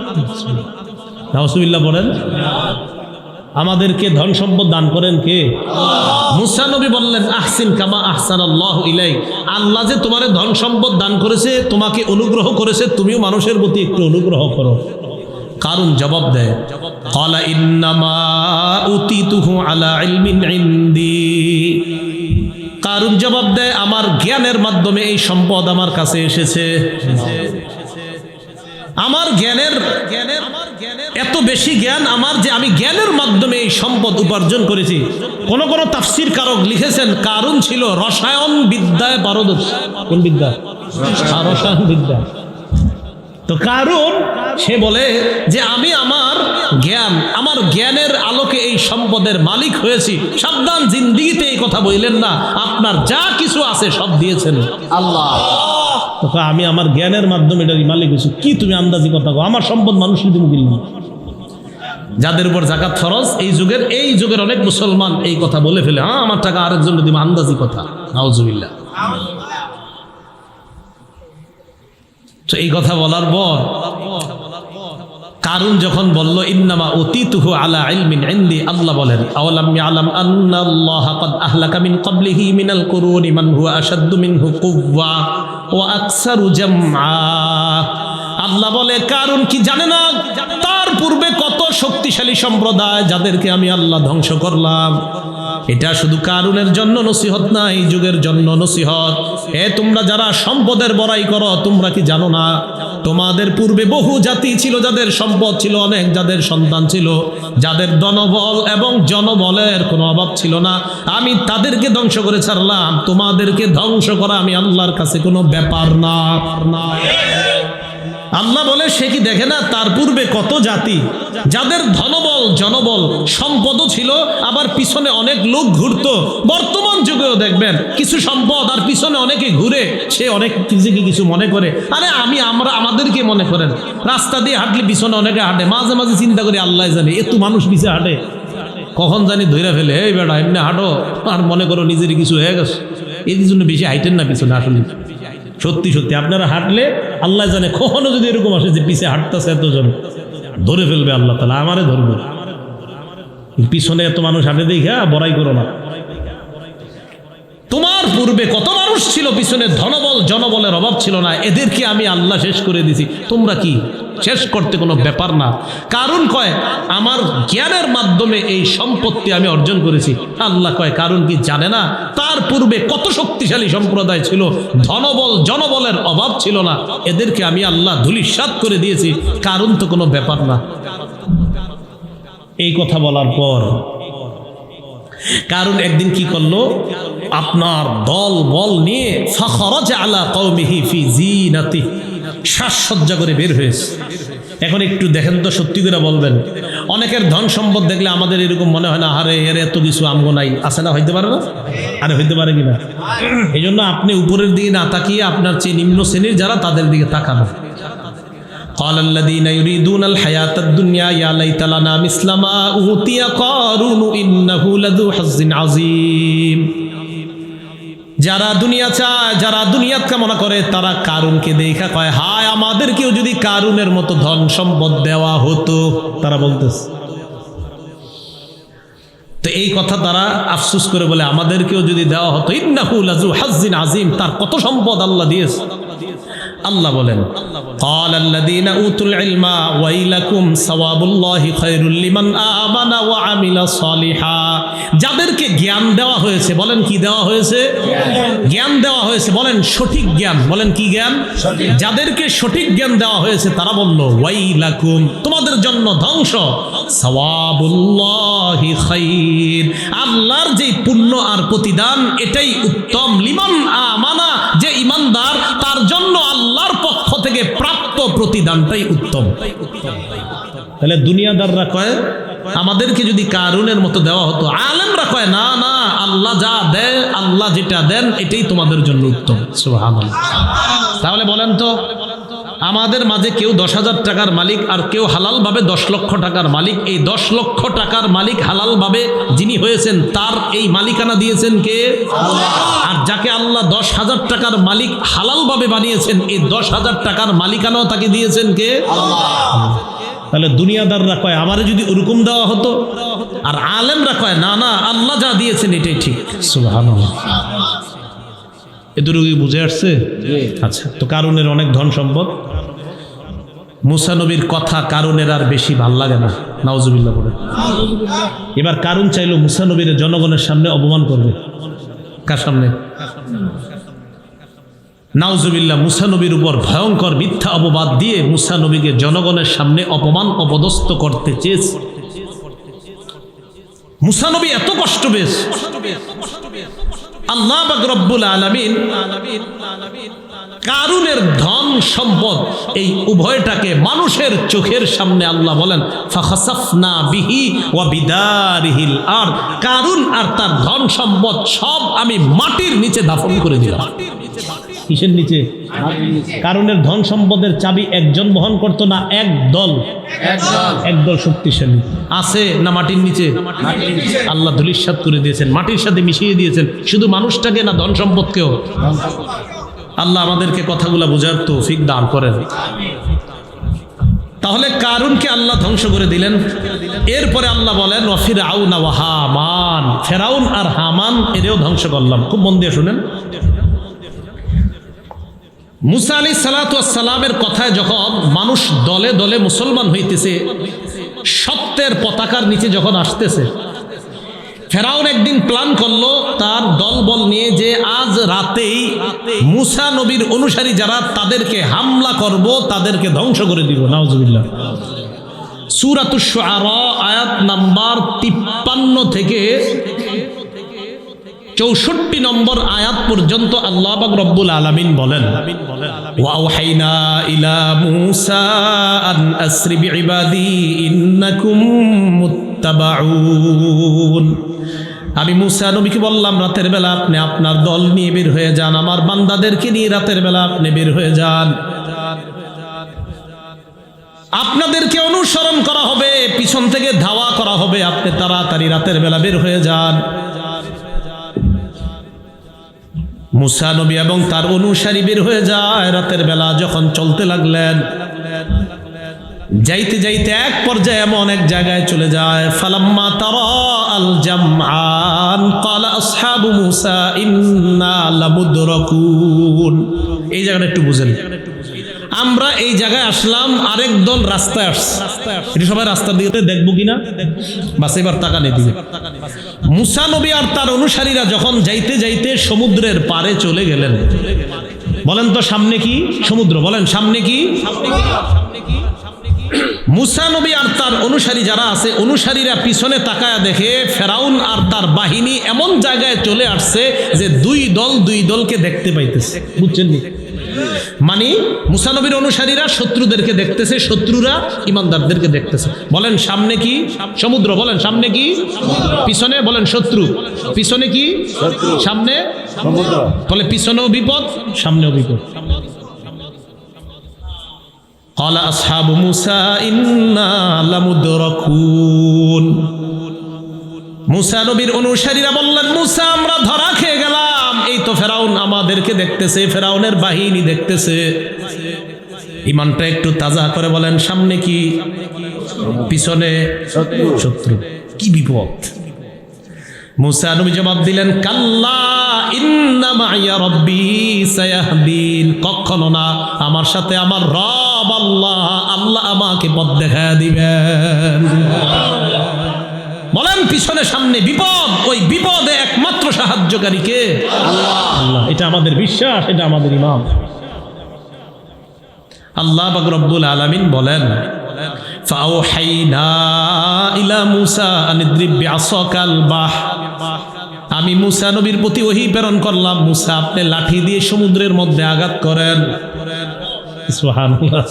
নাউজুবিল্লাহ বলেন আমাদেরকে ধন সম্পদ দান করেন কে মুসা নবী বললেন আহসিন কামা আহসানাল্লাহু ইলাইক আল্লাহ যে তোমারে ধন সম্পদ দান করেছে তোমাকে অনুগ্রহ করেছে তুমিও মানুষের প্রতি একটু অনুগ্রহ করো কারুন জবাব দেয় ক্বালা ইন্নামা উতিতুহু আলা ইলমিন ইনদি কারুন জবাব দেয় আমার জ্ঞানের মাধ্যমে এই সম্পদ আমার কাছে এসেছে আমার জ্ঞানের এত বেশি জ্ঞান আমার যে আমি জ্ঞানের মাধ্যমে এই সম্পদ উপার্জন করেছি কোন কোন তাফসীর কারক লিখেছেন কারুন ছিল রসায়ন বিদ্যায় পারদর্শী কোন বিদ্যা রসায়ন বিদ্যা তো কারুন সে বলে যে আমি আমার জ্ঞানের আলোকে এই সম্পদের মালিক হয়েছি সাবধান জিন্দেগিতে এই কথা বললেন না আপনার যা কিছু আছে সব দিয়েছেন আল্লাহ আমি আমার জ্ঞানের মাধ্যমে এটার মালিক হয়েছি কি তুমি আন্দাজি কথা কও আমার সম্পদ মানুষের দিন দিল যাদের উপর যাকাত ফরজ এই যুগের অনেক মুসলমান এই কথা বলে ফেলে আমার টাকা আরেকজন দিব আন্দাজি কথা নাউজুবিল্লাহ তো এই কথা বলার পর কারুন যখন বলল ইন্নামা উতিতুহু আলা ইলমিন ইনদি আল্লাহ বলেন আওয়ালাম ইয়ালাম আন্নাল্লাহা ক্বাদ আহলাকা মিন ক্বাবলিহি মিনাল কুরুনি মান হুয়া আশাদ্দু মিনহু কুওয়া ওয়া আকসারু জামআ আল্লাহ বলে কারুন কি জানে না তার পূর্বে কত শক্তিশালী সম্প্রদায় যাদেরকে আমি আল্লাহ ধ্বংস করলাম এটা শুধু কারুনের জন্য নসিহত না এই যুগের জন্য নসিহত তোমরা যারা সম্পদের বড়াই করো তোমরা কি জানো না তোমাদের পূর্বে বহু জাতি ছিল যাদের সম্পদ ছিল অনেক যাদের সন্তান ছিল যাদের ধনবল এবং জনবলের কোনো অভাব ছিল না আমি তাদেরকে ধ্বংস করে ছাড়লাম তোমাদেরকে ধ্বংস করা আমি আল্লাহর কাছে কোনো ব্যাপার না আল্লাহ বলে সে কি দেখে না তার পূর্বে কত জাতি যাদের ধনবল জনবল সম্পদও ছিল আবার পিছনে অনেক লোক ঘুরতো বর্তমান যুগেও দেখবেন কিছু সম্পদ আর পিছনে অনেকে ঘুরে সে অনেক কিছু মনে করে আরে আমরা আমাদেরকে মনে করেন রাস্তা দিয়ে হাঁটলে পিছনে অনেকে হাঁটে মাঝে মাঝে চিন্তা করি আল্লাহ জানে এত মানুষ পিছে হাঁটে কখন জানি ধইরা ফেলে এই বেটা এমনি হাঁটো আর মনে করো নিজের কিছু হয়ে গেছে এই জন্য বেশি হাইটেন না পিছনে আসলে সত্যি সত্যি আপনারা হাঁটলে আল্লাহ জানে কখনো যদি এরকম আসে যে পিছে হাঁটতেছে এতজন ধরে ফেলবে আল্লাহ তাআলা আমারে ধরবে পিছনে এত মানুষ হাঁটে দেখা বড়াই করো না তোমার পূর্বে কত মানুষ ছিল পিছনে ধনবল জনবলের অভাব ছিল না এদেরকে আমি আল্লাহ শেষ করে দিয়েছি তোমরা কি শেষ করতে কোনো ব্যাপার না কারণ কয় আমার জ্ঞানের মাধ্যমে এই সম্পত্তি আমি অর্জন করেছি আল্লাহ কয় কারণ কি জানে না তার পূর্বে কত শক্তিশালী সম্প্রদায় ছিল ধনবল জনবলের অভাব ছিল না এদেরকে আমি আল্লাহ ধূলিসাৎ করে দিয়েছি কারণ তো কোনো ব্যাপার না এই কথা বলার পর কারণ একদিন কি করলো আপনার দল বল নিয়ে ফাখরাজা আলা কওমিহি ফি জিনাতিহি সাজসজ্জা করে বের হয়েছে এখন একটু দেখেন তো সত্যি করে বলবেন অনেকের ধন সম্পদ দেখলে আমাদের এরকম মনে হয় না, আরে এর এত কিছু আমগো নাই, আছে না? হইতে পারে না? আরে হইতে পারে কিনা? এই জন্য আপনি উপরের দিকে না তাকিয়ে আপনার চেয়ে নিম্ন শ্রেণীর যারা তাদের দিকে তাকানো। قال الذين يريدون الحياة الدنيا يا ليت لنا مثل ما أوتي قارون إنه لذو حظ عظيم। যারা দুনিয়া চায়, যারা দুনিয়াত কামনা করে, তারা কারুনকে দেখা কয়, হায় আমাদেরকেও যদি কারুনের মতো ধন সম্পদ দেওয়া হতো। তারা বলতেছে, তো এই কথা তারা আফসোস করে বলে, আমাদেরকেও যদি দেওয়া হতো। ইন্নাহু লাযু হাজ্জিন আযীম, তার কত সম্পদ আল্লাহ দিয়েছে। আল্লাহ বলেন, ক্বালাল্লাযীনা উতুল ইলমা ওয়াইলাকুম সাওয়াবুল্লাহি খায়রুল লিমান আমানা ওয়া আমিলা সালিহা। যাদেরকে জ্ঞান দেওয়া হয়েছে, বলেন কি দেওয়া হয়েছে? জ্ঞান দেওয়া হয়েছে, বলেন সঠিক জ্ঞান, বলেন কি জ্ঞান? যাদেরকে সঠিক জ্ঞান দেওয়া হয়েছে তারা বলল, ওয়াইলাকুম, তোমাদের জন্য ধ্বংস, সাওয়াবুল্লাহি খায়র, আল্লাহর যে পুণ্য আর প্রতিদান এটাই উত্তম, লিমান আমানা, যে ঈমানদার তার জন্য আল্লাহর পক্ষ থেকে প্রাপ্ত প্রতিদানটাই উত্তম। তাহলে দুনিয়াদাররা কয় আমাদেরকে যদি কারুনের মতো দেওয়া হতো, আলেমরা কয় না না, আল্লাহ যা দেয়, আল্লাহ যেটা দেন এটাই তোমাদের জন্য উত্তম। সুবহানাল্লাহ। তাহলে বলেন তো, আমাদের মাঝে কেউ 10,000 টাকার মালিক আর কেউ হালাল ভাবে 10 লক্ষ টাকার মালিক। এই 10 লক্ষ টাকার মালিক হালাল ভাবে যিনি হয়েছেন তার এই মালিকানা দিয়েছেন কে? আল্লাহ। আর যাকে আল্লাহ 10,000 টাকার মালিক হালাল ভাবে বানিয়েছেন, এই 10,000 টাকার মালিকানাও তাকে দিয়েছেন কে? আল্লাহ। তাহলে দুনিয়াদাররা কয় আমারে যদি ওরকম দেওয়া হতো, আর আলেমরা কয় না না, আল্লাহ যা দিয়েছেন এটাই ঠিক। সুবহানাল্লাহ। এদুরু বুঝে আসছে? আচ্ছা, তো কারুনের অনেক ধন সম্পদ। মুসা নবীর কথা কারুনের আর বেশি ভাল লাগে না, নাউজুবিল্লাহ বলে। এবার কারুন চাইলো মুসা নবীর জনগণের সামনে অপমান করবে। কার সামনে? নাউজুবিল্লাহ। মুসা নবীর উপর ভয়ঙ্কর মিথ্যা অপবাদ দিয়ে মুসা নবীকে জনগণের সামনে অপমান অপদস্থ করতে চেয়েছে। মুসা নবী এত কষ্ট পেয়েছে, আল্লাহ পাক রব্বুল আলামিন কারুনের ধন সম্পদ এই উভয়টাকে মানুষের চোখের সামনে আল্লাহ বলেন, ফাখাসাফনা বিহি ওয়া বিদারিহিল আরদ, কারুন আর তার ধন সম্পদ সব আমি মাটির নিচে দাফন করে দিলাম। কিসের নিচে? কারুনের ধন সম্পদের চাবি একজন বহন করতো না, একদল শক্তিশালী আছে না মাটির নিচে? আল্লাহ ধূলিসাৎ করে দিয়েছেন, মাটির সাথে মিশিয়ে দিয়েছেন, শুধু মানুষটাকে না ধন সম্পদকেও। আল্লাহ আমাদেরকে কথাগুলো বোঝার তৌফিক দান করেন। তাহলে কারুনকে আল্লাহ ধ্বংস করে দিলেন। এরপরে আল্লাহ বলেন, ওয়া ফিরআউনা ওয়া হামান, ফেরাউন আর হামান এরেও ধ্বংস করলাম। খুব মন দিয়ে শুনেন। মুসা আলাইহিস সালাতু ওয়াস সালামের কথায় যখন মানুষ দলে দলে মুসলমান হইতেছে, সত্যের পতাকার নিচে যখন আসতেছে, ফেরাউন একদিন প্ল্যান করলো তার দলবল নিয়ে যে আজ রাতেই মুসা নবীর অনুসারী যারা তাদেরকে হামলা করব, তাদেরকে ধ্বংস করে দিব। নাউজুবিল্লাহ। সূরাতুশ শুআরা আয়াত নাম্বার 53 থেকে 64 নম্বর আয়াত পর্যন্ত আল্লাহ পাক রব্বুল আলামিন বলেন, ওয়া আওহাইনা ইলা মূসা আন আসরি বিইবাদি ইন্নাকুম মুত্তাবাউন। আমি মূসা নবীকে বললাম, রাতের বেলা আপনি আপনার দল নিয়ে বের হয়ে যান, আমার বান্দাদেরকে নিয়ে রাতের বেলা আপনি বের হয়ে যান, আপনাদেরকে অনুসরণ করা হবে, পিছন থেকে ধাওয়া করা হবে, আপনি তাড়াতাড়ি রাতের বেলা বের হয়ে যান। মুসা নবী এবং তার অনুসারী বের হয়ে যায়। রাতের বেলা যখন চলতে লাগলেন, যাইতে যাইতে এক পর্যায়ে এমন এক জায়গায় চলে যায়, ফালাম্মা তারা আল জামআন ক্বালা আসহাবু মুসা ইন্না লামুদরাকুন। এই জায়গাটা একটু বুঝেন। আমরা এই জায়গায় আসলাম, আরেক দল রাস্তায় আসছে। এটা সবাই রাস্তা দিয়ে দেখবো কিনা, বাস এবার তাকান এদিকে। মুসা নবী আর তার অনুসারীরা যখন যাইতে যাইতে সমুদ্রের পারে চলে গেলেন, বলেন তো সামনে কি? সমুদ্র। বলেন সামনে কি? মুসা নবী আর তার অনুসারী যারা আছে, অনুসারীরা পিছনে তাকায়া দেখে ফেরাউন আর তার বাহিনী এমন জায়গায় চলে আসছে যে দুই দলকে দেখতে পাইতেছে। বুঝছেন নি? মানে মুসা নবীর অনুসারীরা শত্রুদেরকে দেখতেছে, শত্রুরা ইমানদারদেরকে দেখতেছে। বলেন সামনে কি সমুদ্র, বলেন সামনে কি, পিছনে বলেন শত্রু, পিছনে কি সামনে সমুদ্র, বলে পিছনেও বিপদ সামনেও বিপদ। قال أصحاب موسى إنا لمدركون। মুসা নবীর অনুসারীরা বললেন, মুসা আমরা ধরা খেয়ে গেলাম, এই তো ফেরাউন আমাদেরকে দেখতেছে, ফেরাউনের বাহিনী দেখতেছে। ইমানটা একটু তাজা করে বলেন সামনে কি, পিছনে শত্রু, কি বিপদ। মুসা নবী জবাব দিলেন, কাল্লা ইন্না মাইয়া রব্বি সায়াহদিন, কখনো না, আমার সাথে আমার রব আল্লাহ, আল্লাহ আমাকে পথ দেখায় দিবেন। বলেন পিছনে সামনে বিপদ, ওই বিপদে একমাত্র সাহায্যকারী কে? আল্লাহ। এটা আমাদের বিশ্বাস, এটা আমাদের ইমান। আল্লাহ পাক রব্বুল আলামিন বলেন, ফাআওহাইনা ইলা মুসা আন ইদরিব বিআসাকাল বাহর, আমি মুসা নবীর প্রতি ওহী প্রেরণ করলাম, মুসা আপনি লাঠি দিয়ে সমুদ্রের মধ্যে আঘাত করেন। সুবহানাল্লাহ,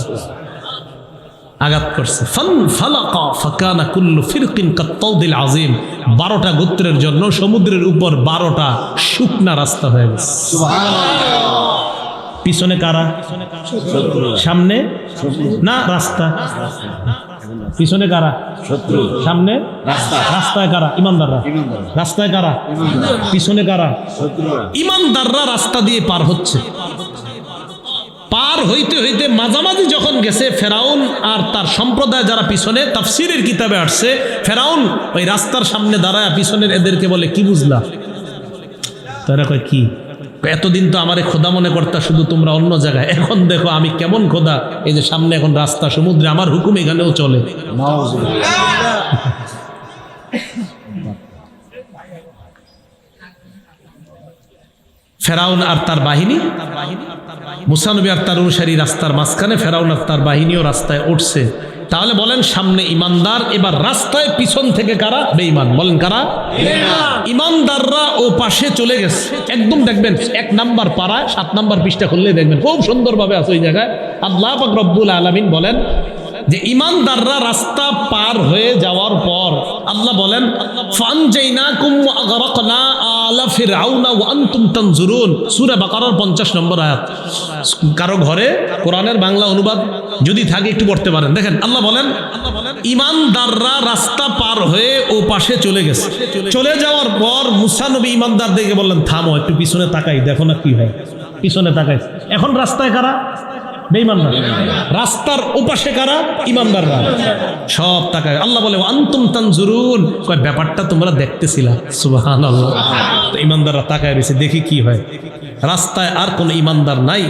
আঘাত করছে। ফানফালাকা ফাকানা কুল্লু ফিরকিন কাত্তাউদিল আযীম, 12টা গোত্রের জন্য সমুদ্রের উপর 12টা শুকনা রাস্তা হয়ে গেছে। সুবহানাল্লাহ। পিছনে কারা? সামনে না রাস্তা? পিছনে কারা? শত্রু। সামনে রাস্তা। রাস্তায় কারা? ইমানদাররা। রাস্তায় কারা? পিছনে কারা? ইমানদাররা রাস্তা দিয়ে পার হচ্ছে। পার হইতে হইতে মাঝামাঝি যখন গেছে, ফেরাউন আর তার সম্প্রদায় যারা পিছনে, তাফসীরের কিতাবে আসছে, ফেরাউন ওই রাস্তার সামনে দাঁড়ায় পিছনের এদেরকে বলে, কি বুঝলা? তারা কয় কি? এতদিন তো আমারে খোদা মনে করতা, শুধু তোমরা অন্য জায়গায়, এখন দেখো আমি কেমন খোদা, এই যে সামনে এখন রাস্তা সমুদ্রে, আমার হুকুম এখানেও চলে। ফেরাউন আর তার বাহিনী, মুসা নবী আর তার অনুসারী রাস্তার মাঝখানে, ফেরাউন আর তার বাহিনীও রাস্তায় উঠছে। তাহলে বলেন সামনে ইমানদার, এবার রাস্তায় পিছন থেকে কারা? বেঈমান। বলেন কারা? ইমানদাররা ও পাশে চলে গেছে। একদম দেখবেন 1 নাম্বার পাড়ায় 7 নাম্বার পৃষ্ঠা খুললে দেখবেন খুব সুন্দরভাবে আছে ওই জায়গায়। আল্লাহ পাক রব্বুল আলামিন বলেন যে ইমানদাররা রাস্তা পার হয়ে যাওয়ার পর আল্লাহ বলেন, ফানজাইনাকুম ওয়া আগরাকনা আলা ফিরআউনা ওয়া আনতুম তানজুরুন, সূরা বাকারার 50 নম্বর আয়াত। কারো ঘরে কোরআনের বাংলা অনুবাদ যদি থাকে একটু পড়তে পারেন। দেখেন আল্লাহ বলেন, ইমানদাররা রাস্তা পার হয়ে ও পাশে চলে গেছে। চলে যাওয়ার পর মুসা নবী ইমানদারদেরকে বললেন, থামো, একটু পিছনে তাকাই, দেখো না কি হয়। পিছনে তাকাই। এখন রাস্তায় কারা? বেঈমানরা। রাস্তার ওপাশে কারা? ইমানদাররা। সব তাকায়। আল্লাহ বলে, আনতুম তানজুরুন, কয় ব্যাপারটা তোমরা দেখতেছিলা। সুবহানাল্লাহ। তো ইমানদাররা তাকায় রয়েছে, দেখি কি হয়। রাস্তায় আর কোন ইমানদার নাই,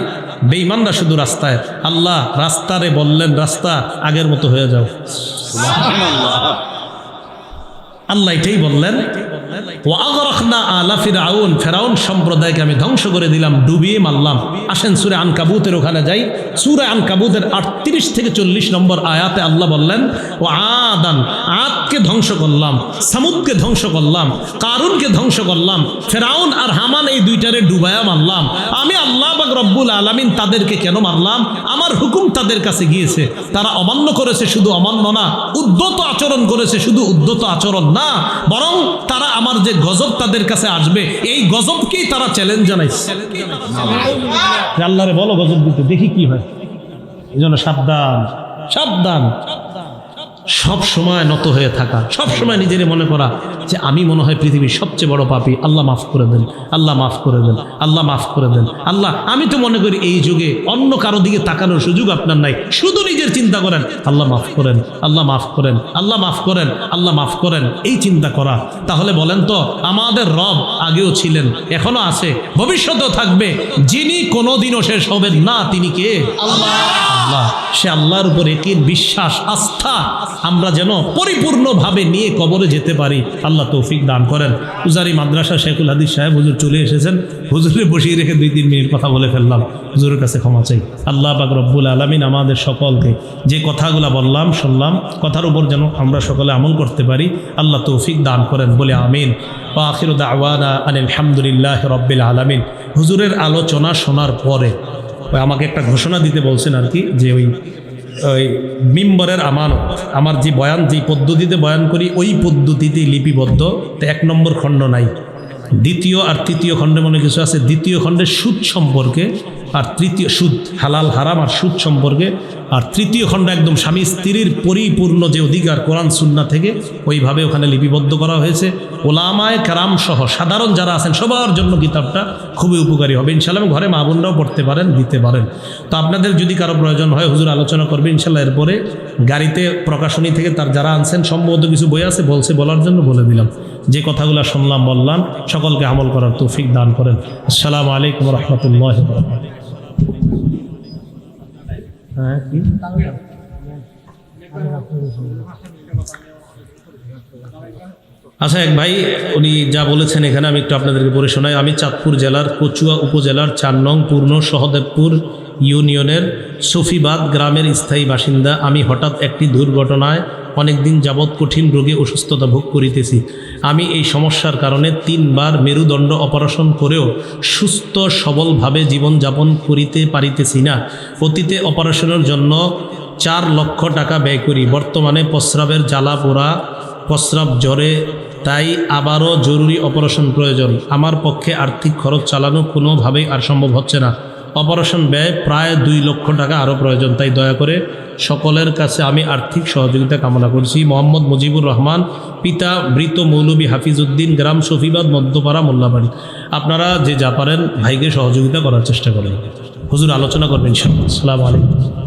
বেঈমানরা শুধু রাস্তায়। আল্লাহ রাস্তারে বললেন, রাস্তা আগের মতো হয়ে যাও। সুবহানাল্লাহ। আল্লাহ এটাই বললেন, ওয়া আগরাকনা আলা ফিরআউন, ফেরাউন সম্প্রদায়কে আমি ধ্বংস করে দিলাম, ডুবিয়ে মারলাম। আসেন সূরা আনকাবুতের ওখানে যাই। সূরা আনকাবুতের 38 থেকে 40 নম্বর আয়াতে আল্লাহ বললেন, ও আদান, আদকে ধ্বংস করলাম, সামুদকে ধ্বংস করলাম, কারুনকে ধ্বংস করলাম, ফেরাউন আর হামান এই দুইটারে ডুবায়া মারলাম। আমি আল্লাহ পাক রব্বুল আলামিন তাদেরকে কেন মারলাম? আমার হুকুম তাদের কাছে গিয়েছে, তারা অমান্য করেছে, শুধু অমান্য না, উদ্ধত আচরণ করেছে, শুধু উদ্ধত আচরণ না, বরং তারা আমার যে গজব তাদের কাছে আসবে, এই গজবকেই তারা চ্যালেঞ্জ জানাইছে। আল্লাহরে বলো গজব দিতে, দেখি কি হয়। এই জন্য সাবধান, সাবধান। সব সময় নত হয়ে থাকা, সব সময় নিজের মনে করা যে আমি মনে হয় পৃথিবীর সবচেয়ে বড় পাপী, আল্লাহ মাফ করে দেন, আল্লাহ মাফ করে দেন, আল্লাহ মাফ করে দেন। আল্লাহ, আমি তো মনে করি এই যুগে অন্য কারো দিকে তাকানোর সুযোগ আপনার নাই, শুধু নিজের চিন্তা করেন, আল্লাহ মাফ করেন, আল্লাহ মাফ করেন, আল্লাহ মাফ করেন, আল্লাহ মাফ করেন, এই চিন্তা করা। তাহলে বলেন তো, আমাদের রব আগেও ছিলেন, এখনো আছে, ভবিষ্যতেও থাকবে। যিনি কোনোদিনও শেষ হবেন না, তিনি কে? আল্লাহ। আল্লাহ। সে আল্লাহর উপর একই বিশ্বাস, আস্থা আমরা যেন পরিপূর্ণভাবে নিয়ে কবরে যেতে পারি। আল্লাহ তৌফিক দান করেন। উজারি মাদ্রাসা শেখুল হাদিস সাহেব হুজুর চলে এসেছেন, হুজুরে বসিয়ে রেখে 2-3 মিনিট কথা বলে ফেললাম, হুজুরের কাছে ক্ষমা চাই। আল্লাহ পাক রব্বুল আলামিন আমাদের সকলকে যে কথাগুলো বললাম শুনলাম, কথার উপর যেন আমরা সকলে আমল করতে পারি, আল্লাহ তৌফিক দান করেন বলে আমিন। ওয়া আখিরু দাওয়ানা আনিল হামদুলিল্লাহি রাব্বিল আলামিন। হুজুরের আলোচনা শোনার পরে ওই আমাকে একটা ঘোষণা দিতে বলছেন আর কি, যে ওই মিম্বরের আমানত, আমার যে বয়ান যেই পদ্ধতিতে বয়ান করি ওই পদ্ধতিতেই লিপিবদ্ধ। তো 1 নম্বর খণ্ড নাই, দ্বিতীয় আর তৃতীয় খণ্ডে মনে কিছু আছে। দ্বিতীয় খণ্ডে সুদ সম্পর্কে, আর তৃতীয় সুদ হালাল হারাম আর সুদ সম্পর্কে, আর তৃতীয় খণ্ড একদম স্বামী স্ত্রীর পরিপূর্ণ যে অধিকার কোরআন সুন্নাহ থেকে ওইভাবে ওখানে লিপিবদ্ধ করা হয়েছে। ওলামায়ে কেরাম সহ সাধারণ যারা আছেন সবার জন্য কিতাবটা খুবই উপকারী হবে ইনশাআল্লাহ। এবং ঘরে মা বোনরাও পড়তে পারেন, দিতে পারেন। তো আপনাদের যদি কারো প্রয়োজন হয় হুজুর আলোচনা করবে ইনশাআল্লাহ। এরপরে গাড়িতে প্রকাশনী থেকে তার যারা আনছেন সম্ভবত কিছু বই আছে, বলছে বলার জন্য বলে দিলাম। যে কথাগুলো শুনলাম বললাম, সকলকে আমল করার তৌফিক দান করেন। আসসালামু আলাইকুম রহমতুল্লাহ। হ্যাঁ কি আচ্ছা, এক ভাই উনি যা বলেছেন এখানে আমি একটু আপনাদেরকে পড়ে শোনাই। আমি চাঁদপুর জেলার কচুয়া উপজেলার 4 নং পূর্ণ সহদেবপুর ইউনিয়নের সফিবাদ গ্রামের স্থায়ী বাসিন্দা। আমি হঠাৎ একটি দুর্ঘটনায় অনেক দিন যাবৎ কঠিন রোগে অসুস্থতা ভোগ করিতেছি। আমি এই সমস্যার কারণে 3 বার মেরুদণ্ড অপারেশন করেও সুস্থ সবলভাবে জীবনযাপন করিতে পারিতেছি না। অতীতে অপারেশনের জন্য 4 লক্ষ টাকা ব্যয় করি। বর্তমানে প্রস্রাবের জ্বালা পোড়া, প্রস্রাব জ্বরে, তাই আবারও জরুরি অপারেশন প্রয়োজন। আমার পক্ষে আর্থিক খরচ চালানো কোনোভাবেই আর সম্ভব হচ্ছে না। অপারেশন ব্যয় প্রায় 2 লক্ষ টাকা আরও প্রয়োজন। তাই দয়া করে সকলের কাছে আমি আর্থিক সহযোগিতা কামনা করছি। মোহাম্মদ মুজিবুর রহমান, পিতা মৃত মৌলভী হাফিজউদ্দিন, গ্রাম সফিবাদ, মধ্যপাড়া, মোল্লাবাড়ি। আপনারা যে যা পারেন ভাইকে সহযোগিতা করার চেষ্টা করেন। হুজুর আলোচনা করবেন ইনশাআল্লাহ। আসসালামু আলাইকুম।